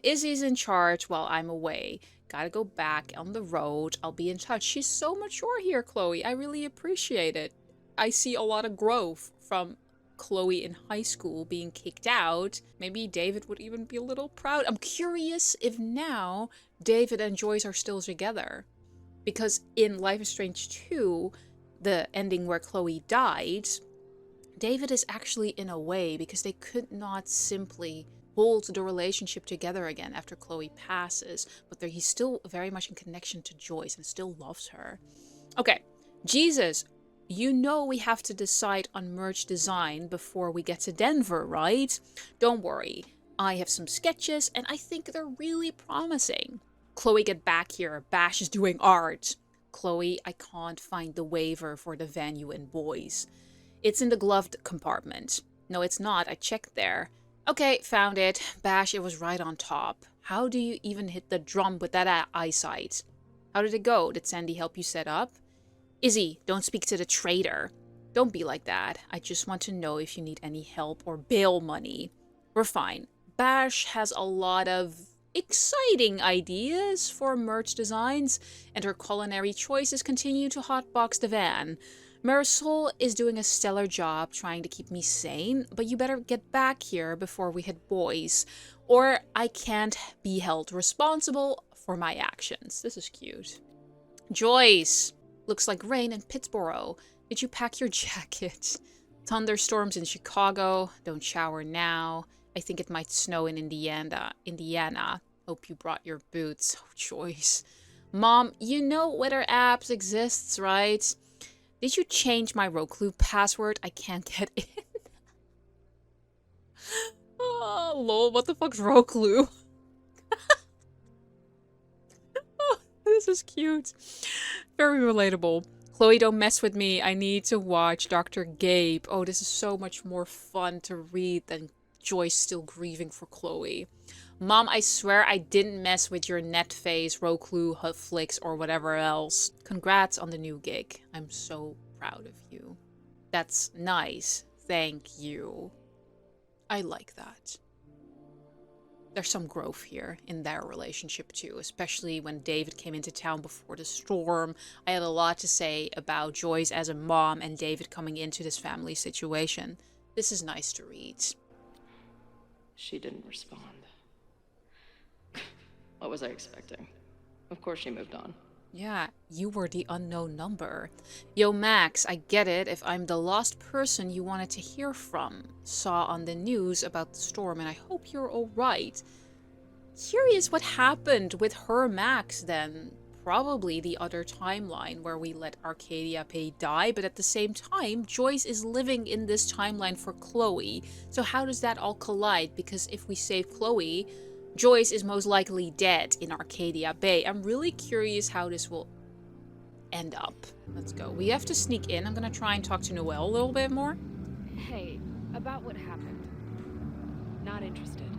Speaker 2: Izzy's in charge while I'm away. Gotta go back on the road. I'll be in touch. She's so mature here, Chloe. I really appreciate it. I see a lot of growth from Chloe in high school being kicked out. Maybe David would even be a little proud. I'm curious if now David and Joyce are still together. Because in Life is Strange 2, the ending where Chloe died, David is actually in a way because they could not simply hold the relationship together again after Chloe passes, but he's still very much in connection to Joyce and still loves her. Okay, Jesus, you know we have to decide on merch design before we get to Denver, right? Don't worry, I have some sketches and I think they're really promising. Chloe, get back here. Bash is doing art. Chloe, I can't find the waiver for the venue and boys. It's in the gloved compartment. No, it's not. I checked there. Okay, found it. Bash, it was right on top. How do you even hit the drum with that eyesight? How did it go? Did Sandy help you set up? Izzy, don't speak to the traitor. Don't be like that. I just want to know if you need any help or bail money. We're fine. Bash has a lot of exciting ideas for merch designs, and her culinary choices continue to hotbox the van. Marisol is doing a stellar job trying to keep me sane, but you better get back here before we hit boys, or I can't be held responsible for my actions. This is cute. Joyce! Looks like rain in Pittsburgh. Did you pack your jacket? Thunderstorms in Chicago. Don't shower now. I think it might snow in Indiana. Hope you brought your boots. Oh, Joyce. Mom, you know weather apps exists, right? Did you change my Roku password? I can't get in. Oh, lol. What the fuck's Roku? Oh, this is cute. Very relatable. Chloe, don't mess with me. I need to watch Dr. Gabe. Oh, this is so much more fun to read than Joyce still grieving for Chloe. Mom, I swear I didn't mess with your Netface, Roku, Netflix, or whatever else. Congrats on the new gig. I'm so proud of you. That's nice. Thank you. I like that. There's some growth here in their relationship too, especially when David came into town before the storm. I had a lot to say about Joyce as a mom and David coming into this family situation. This is nice to read.
Speaker 11: She didn't respond. What was I expecting? Of course she moved on.
Speaker 2: Yeah, you were the unknown number. Yo, Max, I get it if I'm the last person you wanted to hear from. Saw on the news about the storm and I hope you're alright. Curious what happened with her Max then. Probably the other timeline where we let Arcadia Pay die, but at the same time, Joyce is living in this timeline for Chloe. So how does that all collide? Because if we save Chloe, Joyce is most likely dead in Arcadia Bay. I'm really curious how this will end up. Let's go. We have to sneak in. I'm gonna try and talk to Noelle a little bit more.
Speaker 10: Hey, about what happened. Not interested.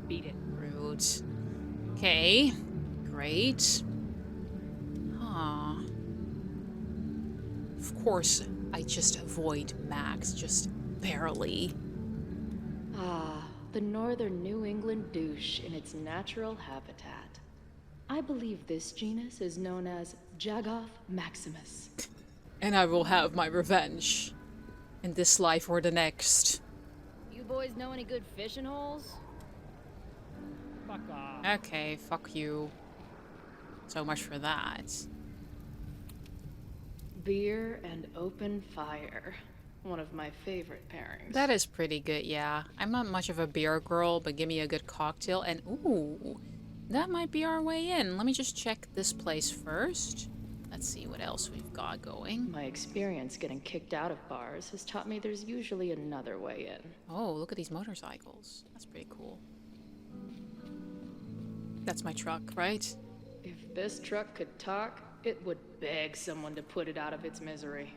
Speaker 10: Beat it.
Speaker 2: Rude. Okay. Great. Of course, I just avoid Max, just barely.
Speaker 3: Ah, the northern New England douche in its natural habitat. I believe this genus is known as Jagoff maximus.
Speaker 2: And I will have my revenge. In this life or the next.
Speaker 8: You boys know any good fishing holes?
Speaker 9: Fuck off.
Speaker 2: Okay, fuck you. So much for that.
Speaker 3: Beer and open fire. One of my favorite pairings.
Speaker 2: That is pretty good, yeah. I'm not much of a beer girl, but give me a good cocktail and ooh, that might be our way in. Let me just check this place first. Let's see what else we've got going.
Speaker 3: My experience getting kicked out of bars has taught me there's usually another way in.
Speaker 2: Oh, look at these motorcycles. That's pretty cool. That's my truck, right?
Speaker 3: If this truck could talk, it would beg someone to put it out of its misery.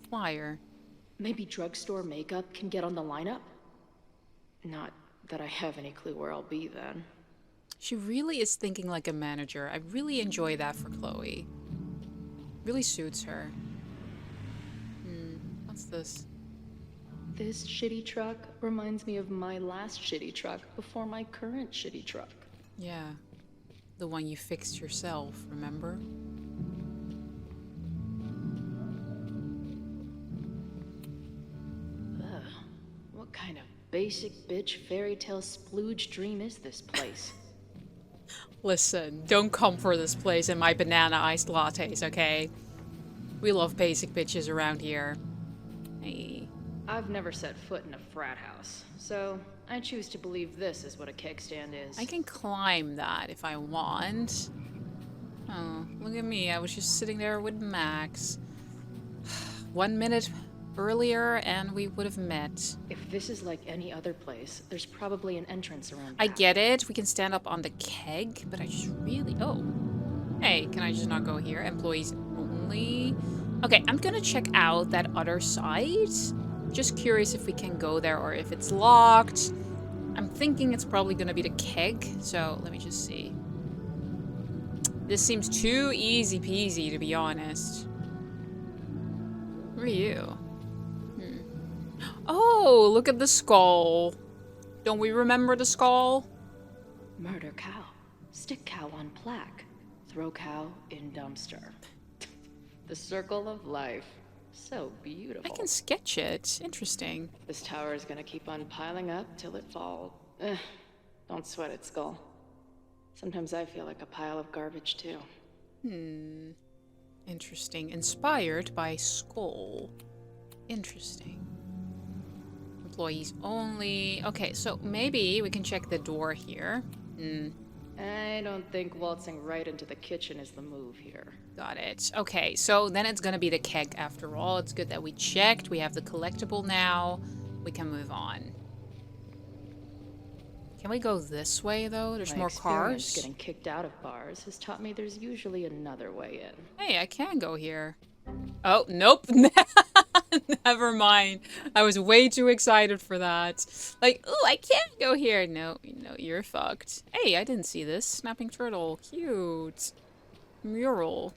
Speaker 2: Flyer.
Speaker 3: Maybe drugstore makeup can get on the lineup? Not that I have any clue where I'll be then.
Speaker 2: She really is thinking like a manager. I really enjoy that for Chloe. Really suits her. What's this?
Speaker 3: This shitty truck reminds me of my last shitty truck before my current shitty truck.
Speaker 2: Yeah. The one you fixed yourself, remember?
Speaker 3: Ugh. What kind of basic bitch fairy tale splooge dream is this place?
Speaker 2: Listen, don't come for this place and my banana iced lattes, okay? We love basic bitches around here. Hey.
Speaker 11: I've never set foot in a frat house, so I choose to believe this is what a keg stand is.
Speaker 2: I can climb that if I want. Oh, look at me. I was just sitting there with Max. 1 minute earlier and we would have met.
Speaker 11: If this is like any other place, there's probably an entrance around
Speaker 2: I
Speaker 11: back.
Speaker 2: get it. We can stand up on the keg, but I just really... Oh. Hey, can I just not go here? Employees only. Okay, I'm gonna check out that other side. Just curious if we can go there or if it's locked. I'm thinking it's probably gonna be the keg, so let me just see. This seems too easy peasy, to be honest. Who are you? Oh, look at the skull. Don't we remember the skull?
Speaker 11: Murder cow. Stick cow on plaque. Throw cow in dumpster. The circle of life. So beautiful.
Speaker 2: I can sketch it. Interesting.
Speaker 11: This tower is gonna keep on piling up till it falls. Don't sweat it, Skull. Sometimes I feel like a pile of garbage, too.
Speaker 2: Interesting. Inspired by Skull. Interesting. Employees only. Okay, so maybe we can check the door here.
Speaker 11: I don't think waltzing right into the kitchen is the move here.
Speaker 2: Got it. Okay, so then it's gonna be the keg after all. It's good that we checked. We have the collectible now. We can move on. Can we go this way, though? There's more cars.
Speaker 11: Getting kicked out of bars has taught me there's usually another way in.
Speaker 2: Hey, I can go here. Oh, nope. Never mind. I was way too excited for that. Like, ooh, I can't go here. No, you're fucked. Hey, I didn't see this. Snapping turtle. Cute. Mural.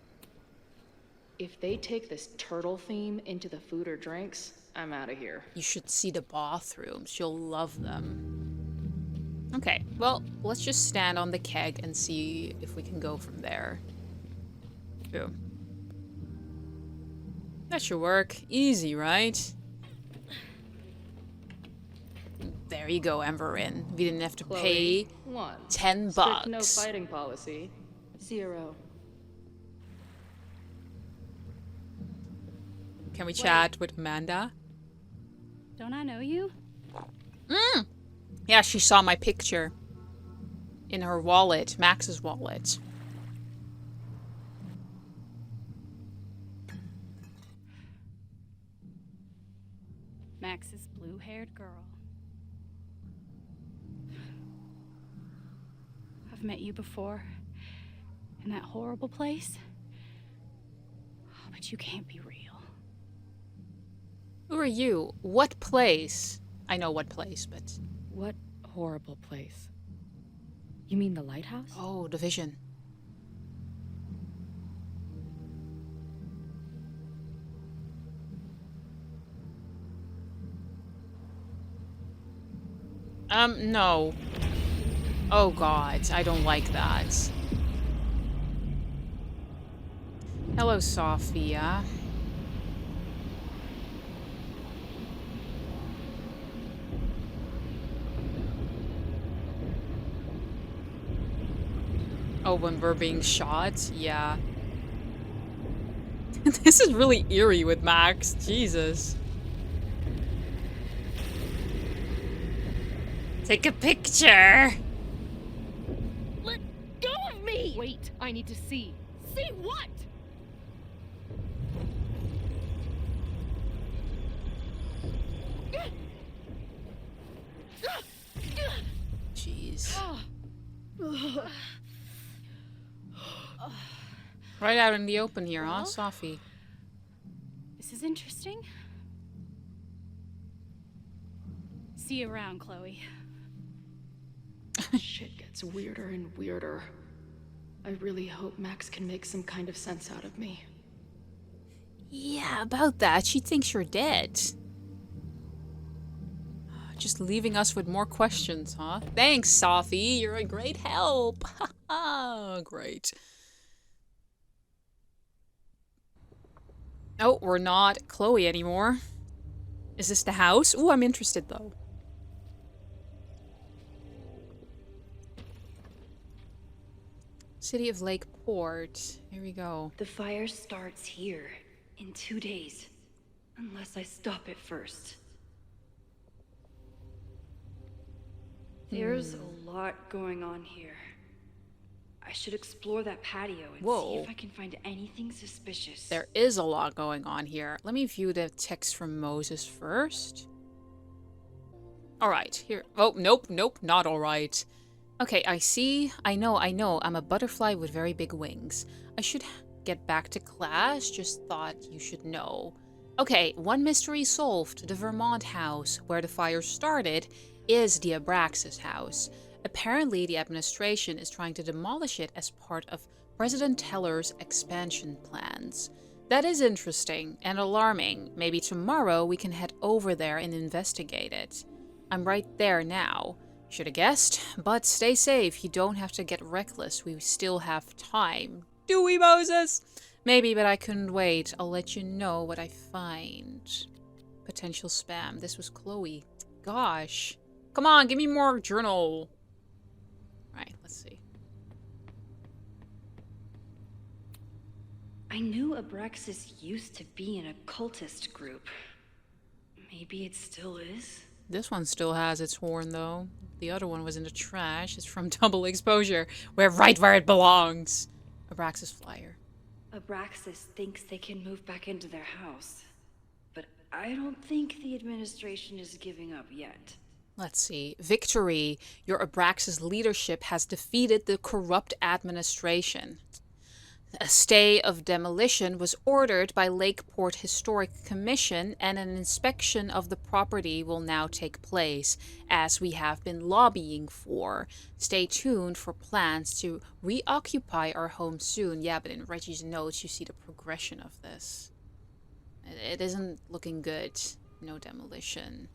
Speaker 11: If they take this turtle theme into the food or drinks, I'm out of here.
Speaker 2: You should see the bathrooms. You'll love them. Okay, well, let's just stand on the keg and see if we can go from there. Boom. That should work. Easy, right? There you go, Emberin. We didn't have to pay 10 bucks.
Speaker 11: Strict no fighting policy. 0.
Speaker 2: Can we chat with Amanda?
Speaker 12: Don't I know you?
Speaker 2: Yeah, she saw my picture in her wallet, Max's wallet.
Speaker 12: Max's blue-haired girl. I've met you before. In that horrible place. Oh, but you can't be real.
Speaker 2: Who are you? What place? I know what place, but...
Speaker 8: What horrible place? You mean the lighthouse?
Speaker 2: Oh, the vision. No. Oh god, I don't like that. Hello, Sophia. Oh, when we're being shot? Yeah. This is really eerie with Max. Jesus. Take a picture!
Speaker 10: Let go of me! Wait, I need to see. See what?
Speaker 2: Jeez. Right out in the open here, huh, Sophie?
Speaker 12: This is interesting. See you around, Chloe.
Speaker 11: Shit gets weirder and weirder. I really hope Max can make some kind of sense out of me.
Speaker 2: Yeah, about that. She thinks you're dead. Just leaving us with more questions, huh? Thanks, Sophie. You're a great help. Great. Oh, we're not Chloe anymore. Is this the house? Ooh, I'm interested, though. City of Lakeport. Here we go.
Speaker 3: The fire starts here in 2 days. Unless I stop it first. There's a lot going on here. I should explore that patio and see if I can find anything suspicious.
Speaker 2: There is a lot going on here. Let me view the text from Moses first. Alright, here. Oh, nope, not alright. Okay, I know, I'm a butterfly with very big wings. I should get back to class, just thought you should know. Okay, one mystery solved. The Vermont house, where the fire started, is the Abraxas house. Apparently, the administration is trying to demolish it as part of President Teller's expansion plans. That is interesting and alarming. Maybe tomorrow we can head over there and investigate it. I'm right there now. Should have guessed, but stay safe. You don't have to get reckless. We still have time. Do we, Moses? Maybe, but I couldn't wait. I'll let you know what I find. Potential spam. This was Chloe. Gosh. Come on, give me more journal. Right, let's see.
Speaker 3: I knew Abraxas used to be an occultist group. Maybe it still is?
Speaker 2: This one still has its horn, though. The other one was in the trash. It's from Double Exposure. We're right where it belongs. Abraxas flyer.
Speaker 3: Abraxas thinks they can move back into their house. But I don't think the administration is giving up yet.
Speaker 2: Let's see. Victory. Your Abraxas leadership has defeated the corrupt administration. A stay of demolition was ordered by Lakeport Historic Commission, and an inspection of the property will now take place, as we have been lobbying for. Stay tuned for plans to reoccupy our home soon. Yeah, but in Reggie's notes, you see the progression of this. It isn't looking good. No demolition.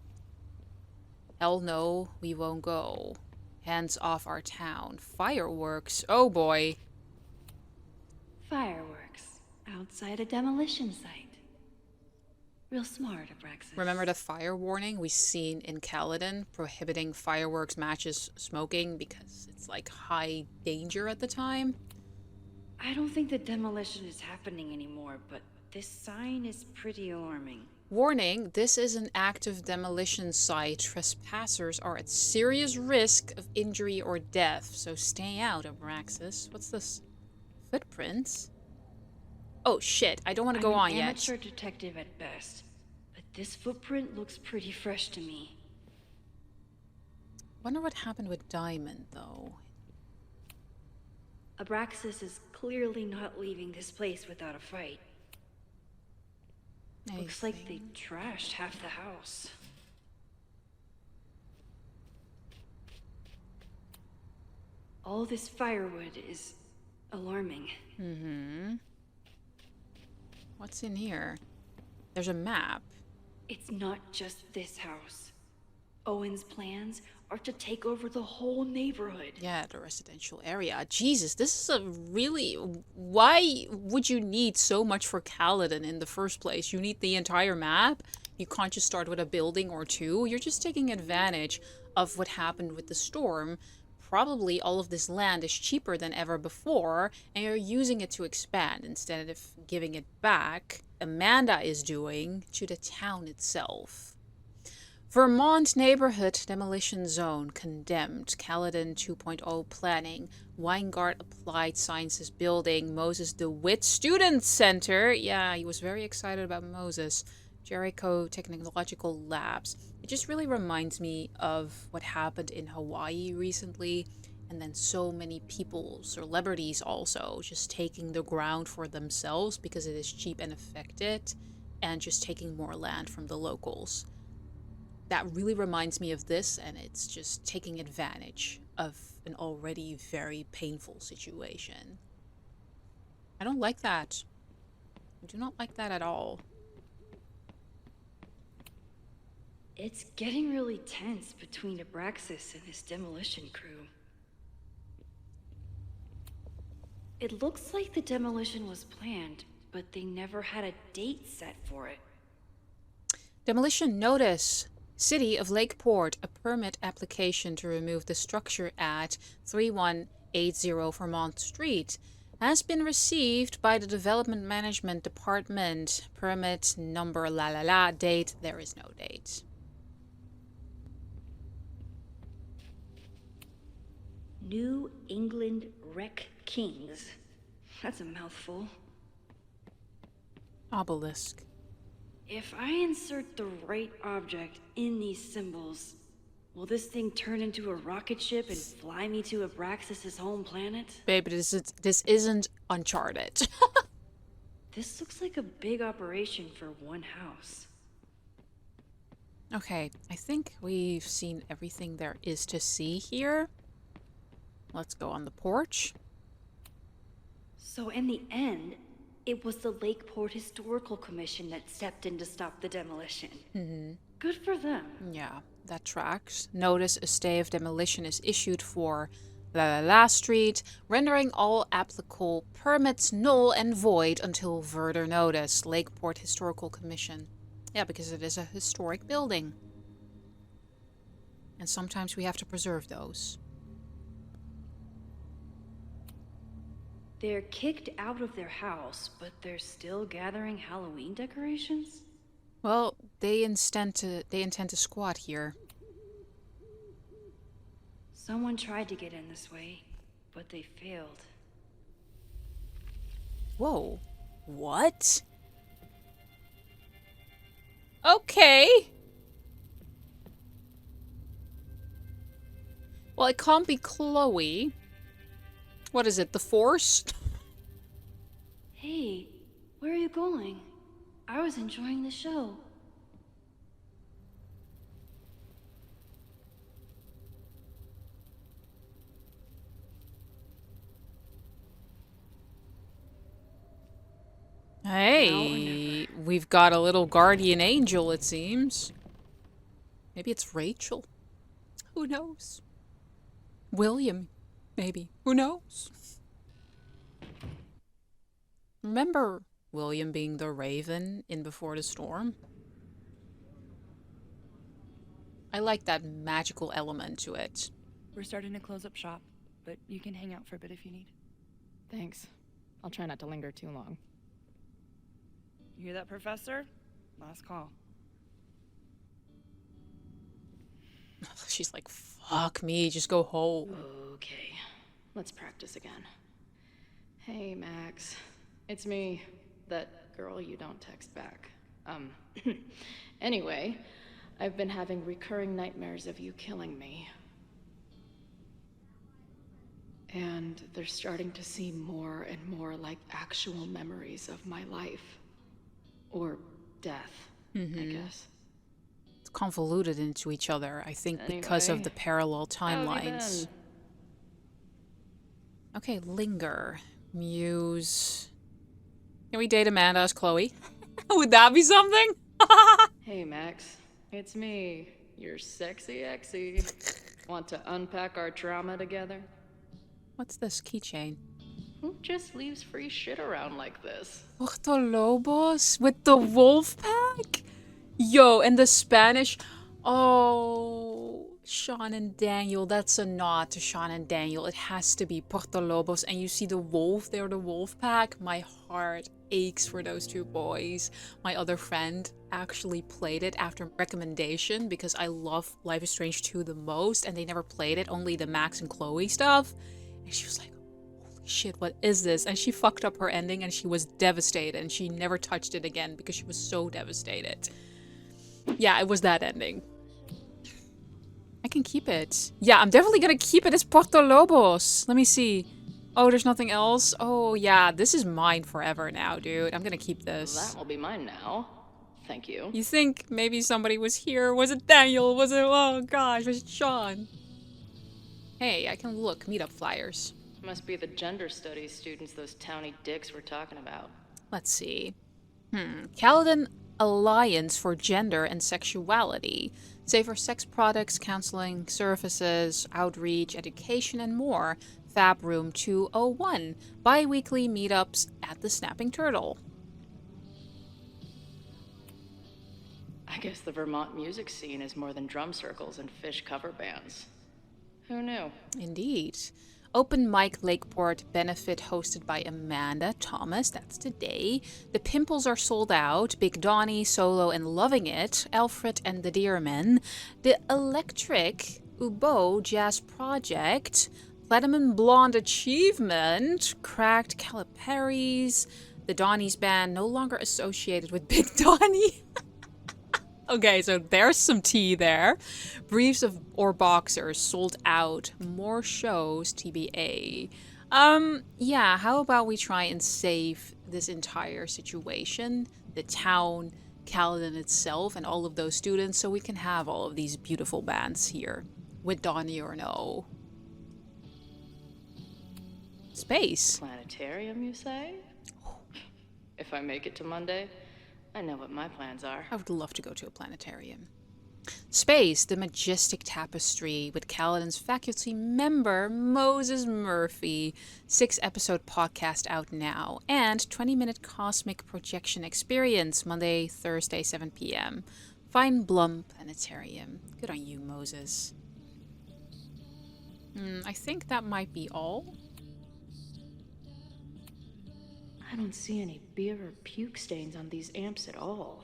Speaker 2: Hell no, we won't go. Hands off our town. Fireworks. Oh boy.
Speaker 3: Fireworks outside a demolition site. Real smart, Abraxas.
Speaker 2: Remember the fire warning we seen in Caledon prohibiting fireworks, matches, smoking because it's like high danger at the time?
Speaker 3: I don't think the demolition is happening anymore, but this sign is pretty alarming.
Speaker 2: Warning, this is an active demolition site. Trespassers are at serious risk of injury or death, so stay out, Abraxas. What's this? Footprints? Oh shit, I don't want to go on yet.
Speaker 3: I'm an amateur detective at best, but this footprint looks pretty fresh to me.
Speaker 2: Wonder what happened with Diamond, though.
Speaker 3: Abraxas is clearly not leaving this place without a fight. Looks like they trashed half the house. All this firewood is alarming.
Speaker 2: Mm-hmm. What's in here? There's a map.
Speaker 3: It's not just this house. Owen's plans are to take over the whole neighborhood.
Speaker 2: Yeah, the residential area. Jesus, this is a really... Why would you need so much for Caledon in the first place? You need the entire map? You can't just start with a building or two? You're just taking advantage of what happened with the storm. Probably all of this land is cheaper than ever before, and you're using it to expand instead of giving it back. Amanda is doing to the town itself. Vermont neighborhood demolition zone condemned. Caledon 2.0 planning. Weingart Applied Sciences building. Moses DeWitt Student Center. Yeah, he was very excited about Moses. Jericho Technological Labs. It just really reminds me of what happened in Hawaii recently, and then so many people, celebrities also, just taking the ground for themselves because it is cheap and effective, and just taking more land from the locals. That really reminds me of this, and it's just taking advantage of an already very painful situation. I don't like that. I do not like that at all.
Speaker 3: It's getting really tense between Abraxas and his demolition crew. It looks like the demolition was planned, but they never had a date set for it.
Speaker 2: Demolition notice. City of Lakeport, a permit application to remove the structure at 3180 Vermont Street has been received by the Development Management Department. Permit number date, there is no date.
Speaker 3: New England Wreck Kings. That's a mouthful.
Speaker 2: Obelisk.
Speaker 3: If I insert the right object in these symbols, will this thing turn into a rocket ship and fly me to Abraxas' home planet?
Speaker 2: Babe, this isn't Uncharted.
Speaker 3: This looks like a big operation for one house.
Speaker 2: Okay, I think we've seen everything there is to see here. Let's go on the porch.
Speaker 3: So in the end, it was the Lakeport Historical Commission that stepped in to stop the demolition.
Speaker 2: Mm-hmm.
Speaker 3: Good for them.
Speaker 2: Yeah, that tracks. Notice a stay of demolition is issued for La La La Street, rendering all applicable permits null and void until further notice. Lakeport Historical Commission. Yeah, because it is a historic building. And sometimes we have to preserve those.
Speaker 3: They're kicked out of their house, but they're still gathering Halloween decorations?
Speaker 2: Well, they intend to squat here.
Speaker 3: Someone tried to get in this way, but they failed.
Speaker 2: Whoa. What? Okay. Well, it can't be Chloe. What is it, the Force?
Speaker 3: Hey, where are you going? I was enjoying the show.
Speaker 2: Hey, we've got a little guardian angel, it seems. Maybe it's Rachel. Who knows? William, maybe. Who knows? Remember William being the Raven in Before the Storm? I like that magical element to it.
Speaker 1: We're starting to close up shop, but you can hang out for a bit if you need.
Speaker 8: Thanks. I'll try not to linger too long.
Speaker 1: You hear that, Professor? Last call.
Speaker 2: She's like, fuck me, just go home.
Speaker 11: Okay, let's practice again. Hey, Max. It's me, that girl you don't text back. Anyway, I've been having recurring nightmares of you killing me. And they're starting to seem more and more like actual memories of my life. Or death, I guess.
Speaker 2: It's convoluted into each other, I think, because of the parallel timelines. Okay, linger. Muse. Can we date Amanda as Chloe? Would that be something?
Speaker 11: Hey, Max. It's me, your sexy exy. Want to unpack our trauma together?
Speaker 2: What's this keychain?
Speaker 11: Who just leaves free shit around like this?
Speaker 2: Puerto Lobos with the wolf pack? Yo, and the Spanish. Oh, Sean and Daniel. That's a nod to Sean and Daniel. It has to be Puerto Lobos. And you see the wolf there, the wolf pack. My heart aches for those two boys. My other friend actually played it after recommendation because I love Life is Strange 2 the most. And they never played it, only the Max and Chloe stuff. And she was like, shit, what is this? And she fucked up her ending and she was devastated and she never touched it again because she was so devastated. Yeah, it was that ending. I can keep it. Yeah, I'm definitely gonna keep it as Puerto Lobos. Let me see. Oh, there's nothing else? Oh, yeah, this is mine forever now, dude. I'm gonna keep this.
Speaker 11: That will be mine now. Thank you.
Speaker 2: You think maybe somebody was here? Was it Daniel? Was it, oh gosh, was it Sean? Hey, I can look. Meetup flyers.
Speaker 11: Must be the gender studies students those towny dicks were talking about.
Speaker 2: Let's see. Caledon Alliance for Gender and Sexuality. Safer sex products, counseling services, outreach, education, and more. Fab Room 201. Bi-weekly meetups at the Snapping Turtle.
Speaker 11: I guess the Vermont music scene is more than drum circles and fish cover bands. Who knew?
Speaker 2: Indeed. Open Mic Lakeport benefit hosted by Amanda Thomas. That's today. The Pimples are sold out. Big Donnie, Solo, and Loving It. Alfred and the Deermen. The Electric Ubo Jazz Project. Platinum Blonde achievement. Cracked Caliparis. The Donnie's band no longer associated with Big Donnie. Okay, so there's some tea there. Briefs of or boxers sold out. More shows, TBA. Yeah, how about we try and save this entire situation, the town, Caledon itself, and all of those students, so we can have all of these beautiful bands here, with Donnie or no. Space.
Speaker 11: Planetarium, you say? If I make it to Monday, I know what my plans are.
Speaker 2: I would love to go to a planetarium. Space, the majestic tapestry with Caledon's faculty member Moses Murphy. 6-episode podcast out now. And 20-minute cosmic projection experience Monday, Thursday, 7 p.m. Find Blum Planetarium. Good on you, Moses. I think that might be all.
Speaker 11: I don't see any beer or puke stains on these amps at all.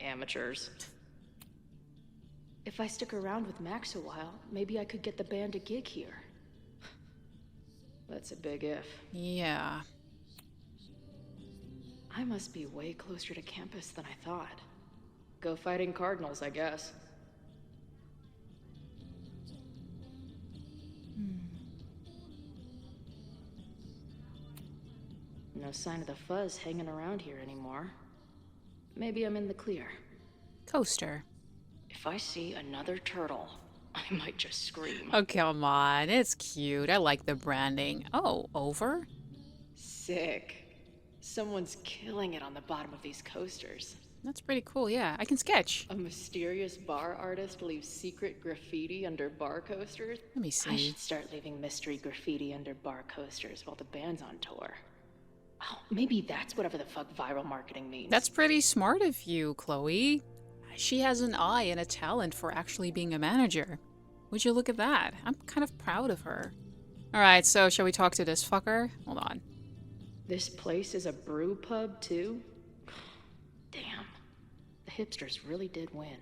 Speaker 11: Amateurs. If I stick around with Max a while, maybe I could get the band a gig here. That's a big if.
Speaker 2: Yeah.
Speaker 11: I must be way closer to campus than I thought. Go fighting Cardinals, I guess. No sign of the fuzz hanging around here anymore. Maybe I'm in the clear.
Speaker 2: Coaster.
Speaker 11: If I see another turtle, I might just scream.
Speaker 2: Oh, come on. It's cute. I like the branding. Oh, over?
Speaker 11: Sick. Someone's killing it on the bottom of these coasters.
Speaker 2: That's pretty cool, yeah. I can sketch.
Speaker 11: A mysterious bar artist leaves secret graffiti under bar coasters.
Speaker 2: Let me see.
Speaker 11: I should start leaving mystery graffiti under bar coasters while the band's on tour. Oh, maybe that's whatever the fuck viral marketing means.
Speaker 2: That's pretty smart of you, Chloe. She has an eye and a talent for actually being a manager. Would you look at that? I'm kind of proud of her. Alright, so shall we talk to this fucker? Hold on.
Speaker 11: This place is a brew pub, too? Damn. The hipsters really did win.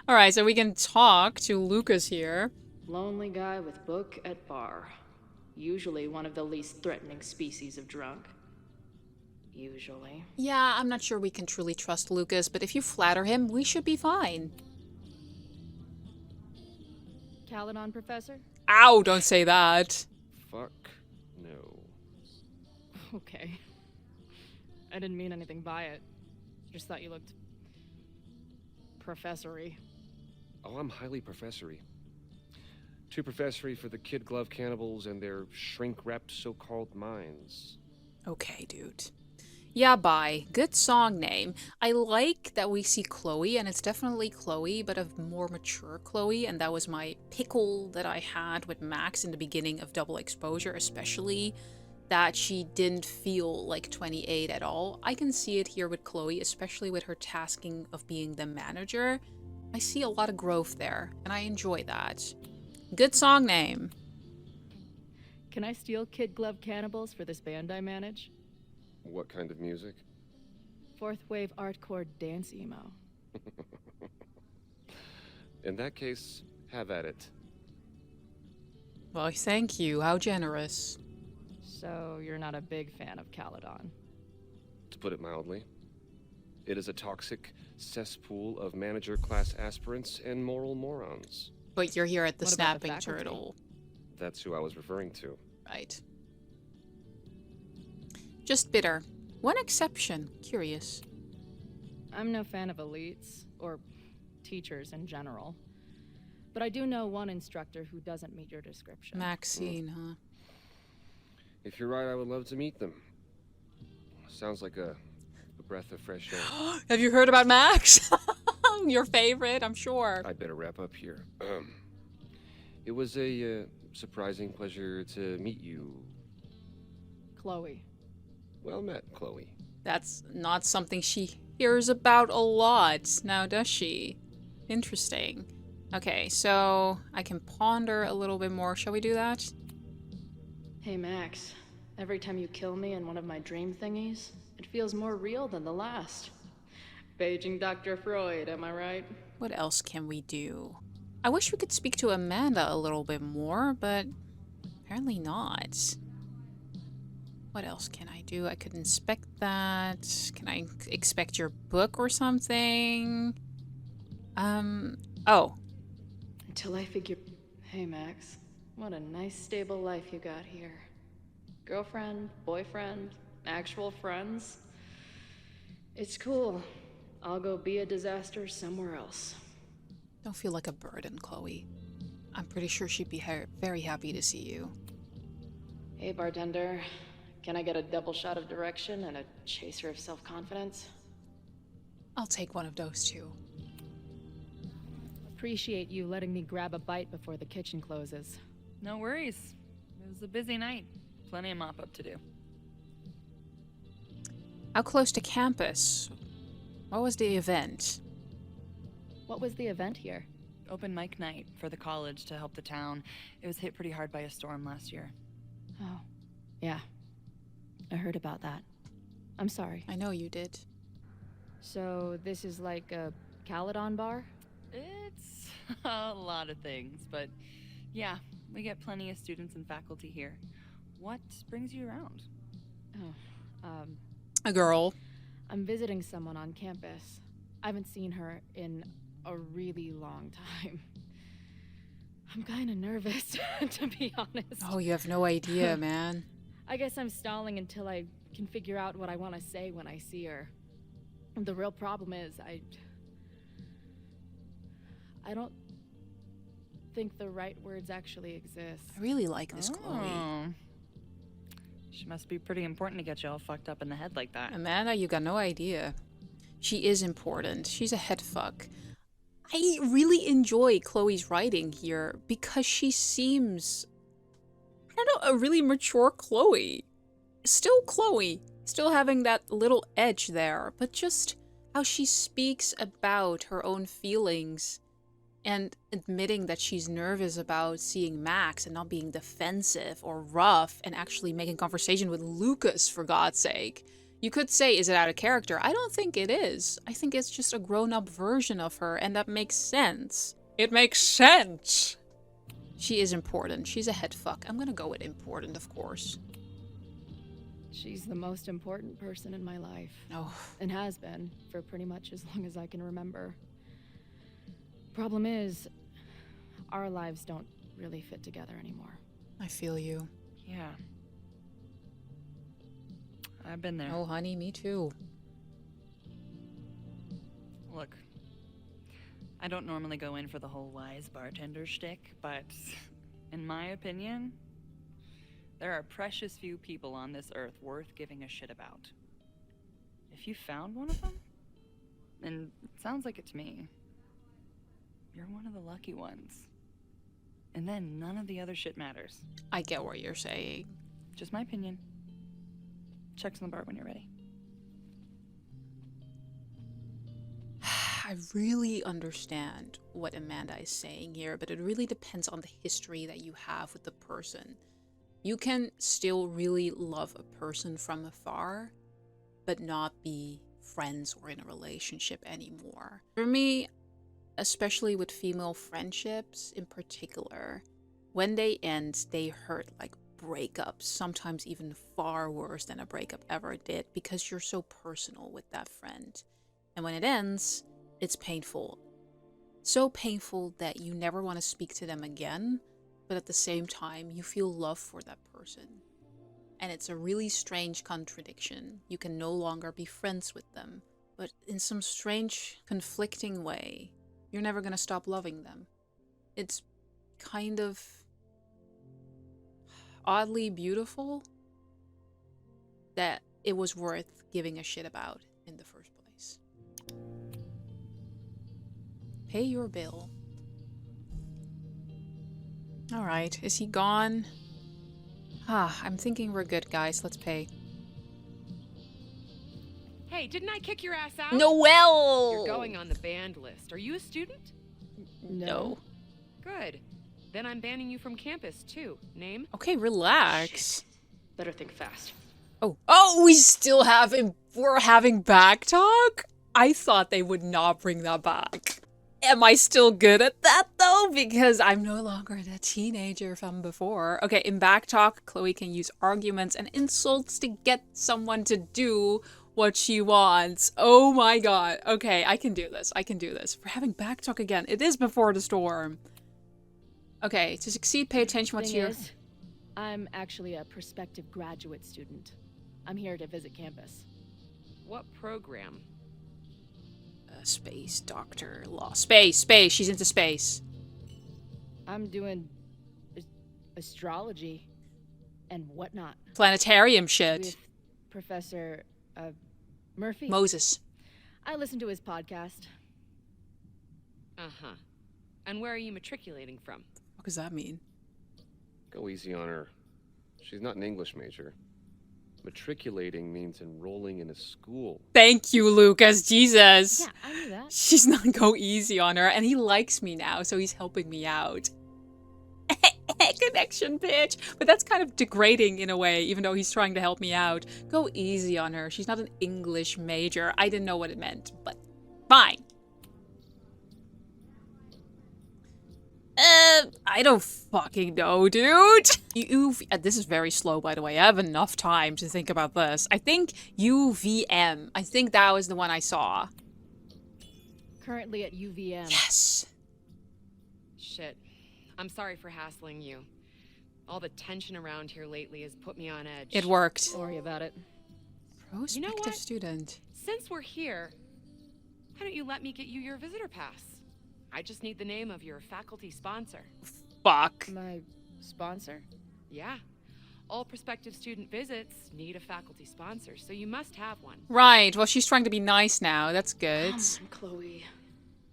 Speaker 2: Alright, so we can talk to Lucas here.
Speaker 11: Lonely guy with book at bar. Usually one of the least threatening species of drunk. Usually.
Speaker 2: Yeah, I'm not sure we can truly trust Lucas, but if you flatter him, we should be fine.
Speaker 8: Caledon, Professor?
Speaker 2: Ow, don't say that.
Speaker 7: Fuck no.
Speaker 8: Okay. I didn't mean anything by it. Just thought you looked... professory.
Speaker 7: Oh, I'm highly professory. Too professory for the kid glove cannibals and their shrink-wrapped so-called minds.
Speaker 2: Okay, dude. Yeah, bye. Good song name. I like that we see Chloe, and it's definitely Chloe, but a more mature Chloe, and that was my pickle that I had with Max in the beginning of Double Exposure, especially that she didn't feel like 28 at all. I can see it here with Chloe, especially with her tasking of being the manager. I see a lot of growth there, and I enjoy that. Good song name.
Speaker 8: Can I steal Kid Glove Cannibals for this band I manage?
Speaker 7: What kind of music?
Speaker 8: Fourth wave artcore dance emo.
Speaker 7: In that case, have at it.
Speaker 2: Well, thank you. How generous.
Speaker 8: So you're not a big fan of Caledon?
Speaker 7: To put it mildly. It is a toxic cesspool of manager-class aspirants and moral morons.
Speaker 2: But you're here at the
Speaker 8: What about the
Speaker 2: Snapping
Speaker 8: faculty?
Speaker 2: Turtle.
Speaker 7: That's who I was referring to.
Speaker 2: Right. Just bitter. One exception. Curious.
Speaker 8: I'm no fan of elites, or teachers in general. But I do know one instructor who doesn't meet your description.
Speaker 2: Maxine, huh?
Speaker 7: If you're right, I would love to meet them. Sounds like a breath of fresh air.
Speaker 2: Have you heard about Max? Your favorite, I'm sure.
Speaker 7: I'd better wrap up here. It was a surprising pleasure to meet you.
Speaker 8: Chloe.
Speaker 7: Well met, Chloe.
Speaker 2: That's not something she hears about a lot, now does she? Interesting. Okay, so I can ponder a little bit more. Shall we do that?
Speaker 11: Hey, Max. Every time you kill me in one of my dream thingies, it feels more real than the last. Paging Dr. Freud, am I right?
Speaker 2: What else can we do? I wish we could speak to Amanda a little bit more, but apparently not. What else can I do? I could inspect that. Can I expect your book or something? Oh.
Speaker 11: Until I figure... Hey, Max. What a nice, stable life you got here. Girlfriend, boyfriend, actual friends. It's cool. I'll go be a disaster somewhere else.
Speaker 2: Don't feel like a burden, Chloe. I'm pretty sure she'd be very happy to see you.
Speaker 11: Hey, bartender. Can I get a double shot of direction and a chaser of self-confidence?
Speaker 2: I'll take one of those too.
Speaker 8: Appreciate you letting me grab a bite before the kitchen closes.
Speaker 1: No worries. It was a busy night. Plenty of mop-up to do.
Speaker 2: How close to campus? What was the event?
Speaker 8: What was the event here?
Speaker 1: Open mic night for the college to help the town. It was hit pretty hard by a storm last year.
Speaker 8: Oh, yeah. I heard about that. I'm sorry.
Speaker 2: I know you did.
Speaker 8: So this is like a Caledon bar?
Speaker 1: It's a lot of things, but yeah, we get plenty of students and faculty here. What brings you around?
Speaker 8: Oh,
Speaker 2: a girl.
Speaker 8: I'm visiting someone on campus. I haven't seen her in a really long time. I'm kind of nervous, to be honest.
Speaker 2: Oh, you have no idea, man.
Speaker 8: I guess I'm stalling until I can figure out what I want to say when I see her. The real problem is, I don't think the right words actually exist.
Speaker 2: I really like this, Chloe.
Speaker 1: She must be pretty important to get you all fucked up in the head like that.
Speaker 2: Amanda, you got no idea. She is important. She's a head fuck. I really enjoy Chloe's writing here because she seems, I don't know, a really mature Chloe. Still Chloe, still having that little edge there, but just how she speaks about her own feelings and admitting that she's nervous about seeing Max and not being defensive or rough and actually making conversation with Lucas, for God's sake. You could say, is it out of character? I don't think it is. I think it's just a grown-up version of her, and that makes sense. It makes sense! She is important. She's a head fuck. I'm gonna go with important, of course.
Speaker 8: She's the most important person in my life.
Speaker 2: Oh.
Speaker 8: And has been for pretty much as long as I can remember. Problem is, our lives don't really fit together anymore.
Speaker 2: I feel you.
Speaker 1: Yeah. I've been there.
Speaker 2: Oh, honey, me too.
Speaker 1: Look, I don't normally go in for the whole wise bartender shtick, but in my opinion, there are precious few people on this earth worth giving a shit about. If you found one of them, and it sounds like it to me, you're one of the lucky ones. And then none of the other shit matters.
Speaker 2: I get what you're saying.
Speaker 1: Just my opinion. Check's on the bar when you're ready.
Speaker 2: I really understand what Amanda is saying here, but it really depends on the history that you have with the person. You can still really love a person from afar, but not be friends or in a relationship anymore. For me, especially with female friendships in particular, when they end, they hurt like breakups, sometimes even far worse than a breakup ever did, because you're so personal with that friend. And when it ends, it's painful. So painful that you never want to speak to them again, but at the same time, you feel love for that person. And it's a really strange contradiction. You can no longer be friends with them, but in some strange, conflicting way, you're never going to stop loving them. It's kind of oddly beautiful that it was worth giving a shit about in the first place. Pay your bill. Alright, is he gone? I'm thinking we're good, guys. Let's pay.
Speaker 10: Hey, didn't I kick your ass out?
Speaker 2: Noelle!
Speaker 10: You're going on the banned list. Are you a student?
Speaker 2: No.
Speaker 10: Good. Then I'm banning you from campus, too. Name?
Speaker 2: Okay, relax.
Speaker 11: Shit. Better think fast.
Speaker 2: We're having back talk? I thought they would not bring that back. Am I still good at that, though? Because I'm no longer the teenager from before. Okay, in backtalk, Chloe can use arguments and insults to get someone to do what she wants. Oh my god. Okay, I can do this. I can do this. We're having backtalk again. It is before the storm. Okay, to succeed, pay attention what you're...
Speaker 8: I'm actually a prospective graduate student. I'm here to visit campus.
Speaker 10: What program?
Speaker 2: Space, doctor, law. Space. She's into space.
Speaker 8: I'm doing astrology and whatnot.
Speaker 2: Planetarium shit.
Speaker 8: With Professor Murphy.
Speaker 2: Moses.
Speaker 8: I listen to his podcast.
Speaker 10: Uh-huh. And where are you matriculating from?
Speaker 2: What does that mean?
Speaker 7: Go easy on her. She's not an English major. Matriculating means enrolling in a school.
Speaker 2: Thank you, Lucas. Jesus.
Speaker 8: Yeah, I knew that.
Speaker 2: She's not go easy on her, and he likes me now, so he's helping me out. Connection, bitch. But that's kind of degrading in a way, even though he's trying to help me out. Go easy on her. She's not an English major. I didn't know what it meant, but fine. I don't fucking know, dude. This is very slow, by the way. I have enough time to think about this. I think UVM. I think that was the one I saw.
Speaker 8: Currently at UVM.
Speaker 2: Yes.
Speaker 10: Shit. I'm sorry for hassling you. All the tension around here lately has put me on edge.
Speaker 2: It worked.
Speaker 8: Sorry about it.
Speaker 2: Prospective
Speaker 10: You know what?
Speaker 2: student.
Speaker 10: Since we're here, why don't you let me get you your visitor pass? I just need the name of your faculty sponsor.
Speaker 2: Fuck.
Speaker 8: My sponsor?
Speaker 10: Yeah. All prospective student visits need a faculty sponsor, so you must have one.
Speaker 2: Right. Well, she's trying to be nice now. That's good.
Speaker 11: Come on, Chloe.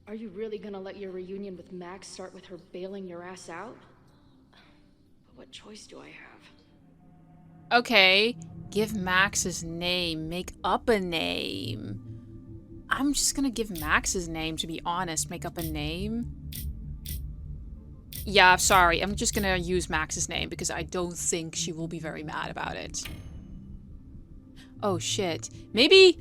Speaker 11: Are you really gonna let your reunion with Max start with her bailing your ass out? But what choice do I have?
Speaker 2: Okay. Give Max his name. Make up a name. I'm just gonna give Max his name, to be honest. Make up a name. Yeah, sorry. I'm just gonna use Max's name because I don't think she will be very mad about it. Oh, shit. Maybe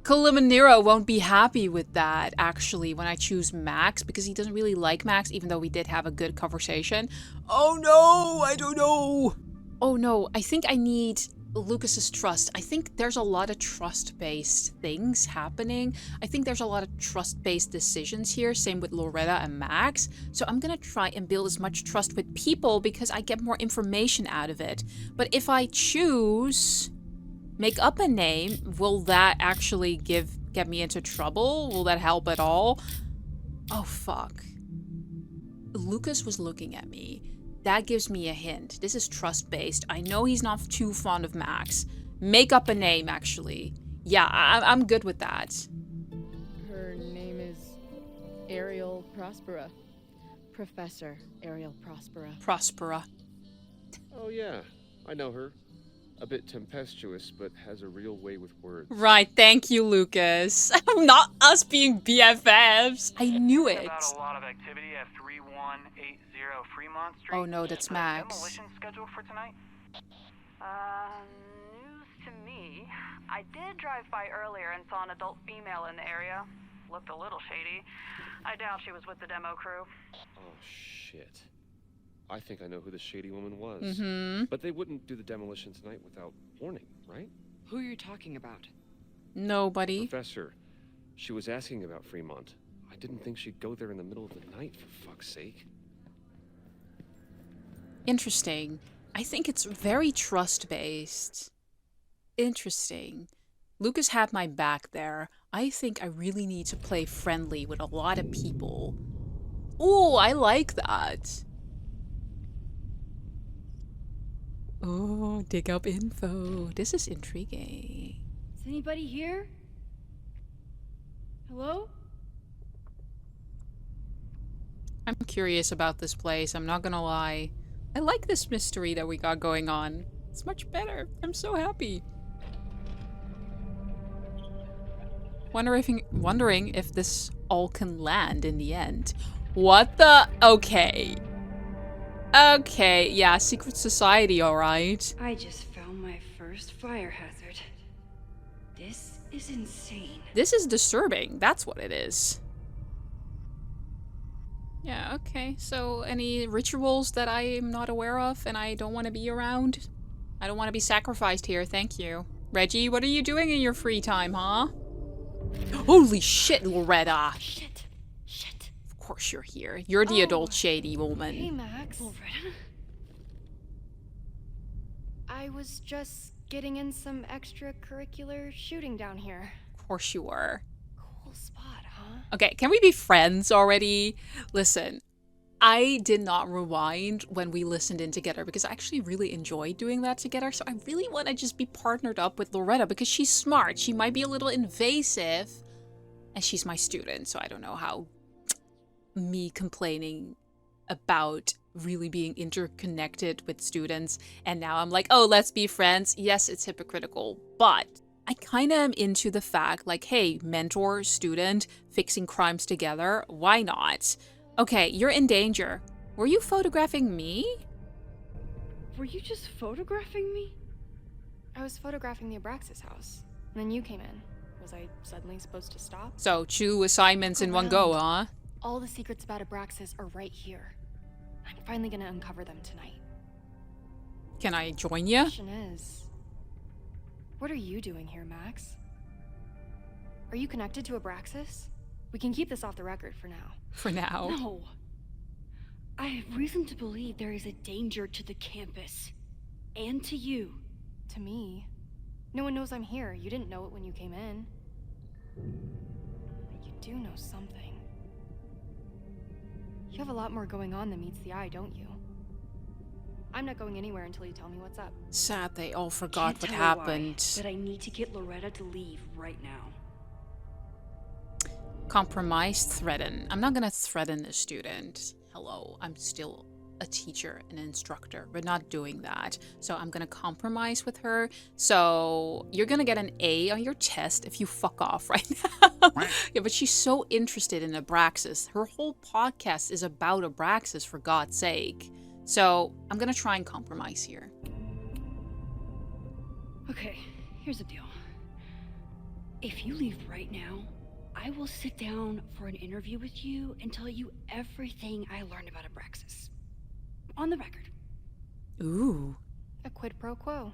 Speaker 2: Colmenero won't be happy with that, actually, when I choose Max, because he doesn't really like Max, even though we did have a good conversation. Oh, no! I don't know! Oh, no. I think I need Lucas's trust. I think there's a lot of trust-based things happening. I think there's a lot of trust-based decisions here, same with Loretta and Max. So I'm gonna try and build as much trust with people because I get more information out of it. But if I choose make up a name, will that actually get me into trouble? Will that help at all? Oh, fuck. Lucas was looking at me. That gives me a hint. This is trust-based. I know he's not too fond of Max. Make up a name, actually. Yeah, I'm good with that.
Speaker 8: Her name is Ariel Prospera. Professor Ariel Prospera.
Speaker 2: Prospera.
Speaker 7: Oh yeah, I know her. A bit tempestuous, but has a real way with words.
Speaker 2: Right, thank you, Lucas. Not us being BFFs. I knew it.
Speaker 13: About a lot of activity at 3180 Fremont Street.
Speaker 2: Oh no, that's Max.
Speaker 13: Demolition scheduled for tonight?
Speaker 14: News to me. I did drive by earlier and saw an adult female in the area. Looked a little shady. I doubt she was with the demo crew.
Speaker 7: Oh shit. I think I know who the shady woman was.
Speaker 2: Mm-hmm.
Speaker 7: But they wouldn't do the demolition tonight without warning, right?
Speaker 10: Who are you talking about?
Speaker 2: Nobody.
Speaker 7: Professor. She was asking about Fremont. I didn't think she'd go there in the middle of the night, for fuck's sake.
Speaker 2: Interesting. I think it's very trust-based. Interesting. Lucas had my back there. I think I really need to play friendly with a lot of people. Ooh, I like that. Oh, dig up info. This is intriguing.
Speaker 11: Is anybody here? Hello?
Speaker 2: I'm curious about this place, I'm not gonna lie. I like this mystery that we got going on. It's much better. I'm so happy. Wondering if this all can land in the end. What the? Okay. Okay, yeah, secret society, alright.
Speaker 3: I just found my first fire hazard. This is insane.
Speaker 2: This is disturbing, that's what it is. Yeah, okay. So any rituals that I am not aware of and I don't want to be around? I don't want to be sacrificed here, thank you. Reggie, what are you doing in your free time, huh? Holy shit, Loretta!
Speaker 8: Shit. Shit.
Speaker 2: Of course you're here. You're the adult shady woman.
Speaker 8: Hey, Max.
Speaker 3: Loretta?
Speaker 8: I was just getting in some extracurricular shooting down here.
Speaker 2: Of course you were.
Speaker 8: Cool spot, huh?
Speaker 2: Okay, can we be friends already? Listen, I did not rewind when we listened in together because I actually really enjoyed doing that together. So I really want to just be partnered up with Loretta because she's smart. She might be a little invasive and she's my student. So I don't know how me complaining about really being interconnected with students and now I'm like, oh, let's be friends. Yes, it's hypocritical, but I kind of am into the fact like, hey, mentor, student, fixing crimes together. Why not? Okay, you're in danger. Were you photographing me?
Speaker 3: Were you just photographing me?
Speaker 8: I was photographing the Abraxas house. And then you came in. Was I suddenly supposed to stop?
Speaker 2: So, 2 assignments in one go, huh?
Speaker 8: All the secrets about Abraxas are right here. I'm finally gonna uncover them tonight.
Speaker 2: Can I join you?
Speaker 8: Question is, what are you doing here, Max? Are you connected to Abraxas? We can keep this off the record for now.
Speaker 2: For now.
Speaker 3: No. I have reason to believe there is a danger to the campus. And to you.
Speaker 8: To me? No one knows I'm here. You didn't know it when you came in. But you do know something. You have a lot more going on than meets the eye, don't you? I'm not going anywhere until you tell me what's up.
Speaker 2: Sad they all forgot what
Speaker 3: Can't tell
Speaker 2: happened.
Speaker 3: why, but I need to get Loretta to leave right now.
Speaker 2: Compromise, threaten. I'm not gonna threaten the student. Hello, I'm still a teacher, an instructor. We're not doing that. So I'm gonna compromise with her. So you're gonna get an A on your test if you fuck off right now. Yeah, but she's so interested in Abraxas. Her whole podcast is about Abraxas, for God's sake. So I'm gonna try and compromise here.
Speaker 3: Okay, here's the deal. If you leave right now, I will sit down for an interview with you and tell you everything I learned about Abraxas. On the record.
Speaker 2: Ooh.
Speaker 8: A quid pro quo.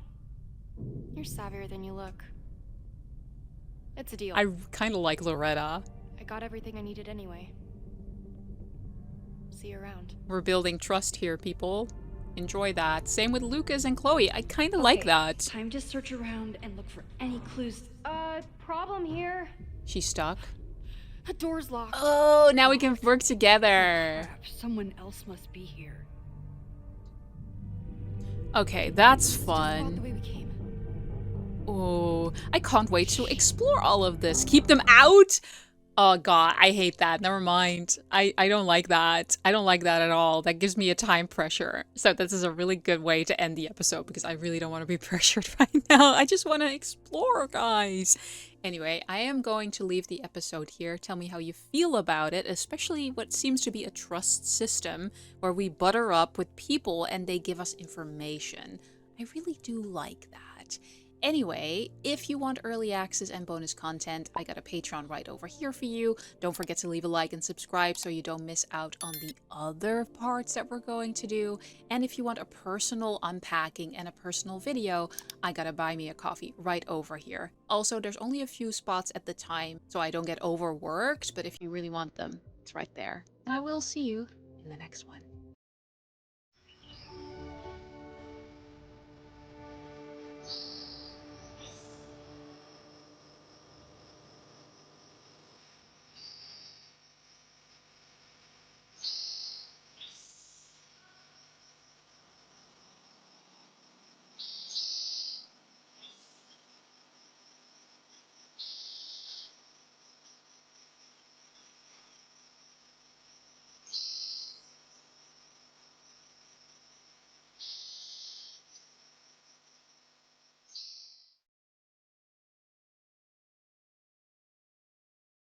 Speaker 8: You're savvier than you look. It's a deal.
Speaker 2: I kind of like Loretta.
Speaker 8: I got everything I needed anyway. See you around.
Speaker 2: We're building trust here, people. Enjoy that. Same with Lucas and Chloe. I kind of like that.
Speaker 3: Time to search around and look for any clues.
Speaker 8: Problem here.
Speaker 2: She's stuck.
Speaker 8: The door's locked.
Speaker 2: Oh, now we can work together.
Speaker 3: Crap, someone else must be here.
Speaker 2: Okay, that's
Speaker 8: Just walk the
Speaker 2: fun.
Speaker 8: way we came.
Speaker 2: Oh, I can't wait to explore all of this. Keep them out? Oh god, I hate that. Never mind. I don't like that. I don't like that at all. That gives me a time pressure. So this is a really good way to end the episode because I really don't want to be pressured right now. I just want to explore, guys. Anyway, I am going to leave the episode here. Tell me how you feel about it, especially what seems to be a trust system where we butter up with people and they give us information. I really do like that. Anyway, if you want early access and bonus content, I got a Patreon right over here for you. Don't forget to leave a like and subscribe so you don't miss out on the other parts that we're going to do. And if you want a personal unpacking and a personal video, I got a buy me a coffee right over here. Also, there's only a few spots at the time, so I don't get overworked, but if you really want them, it's right there. And I will see you in the next one.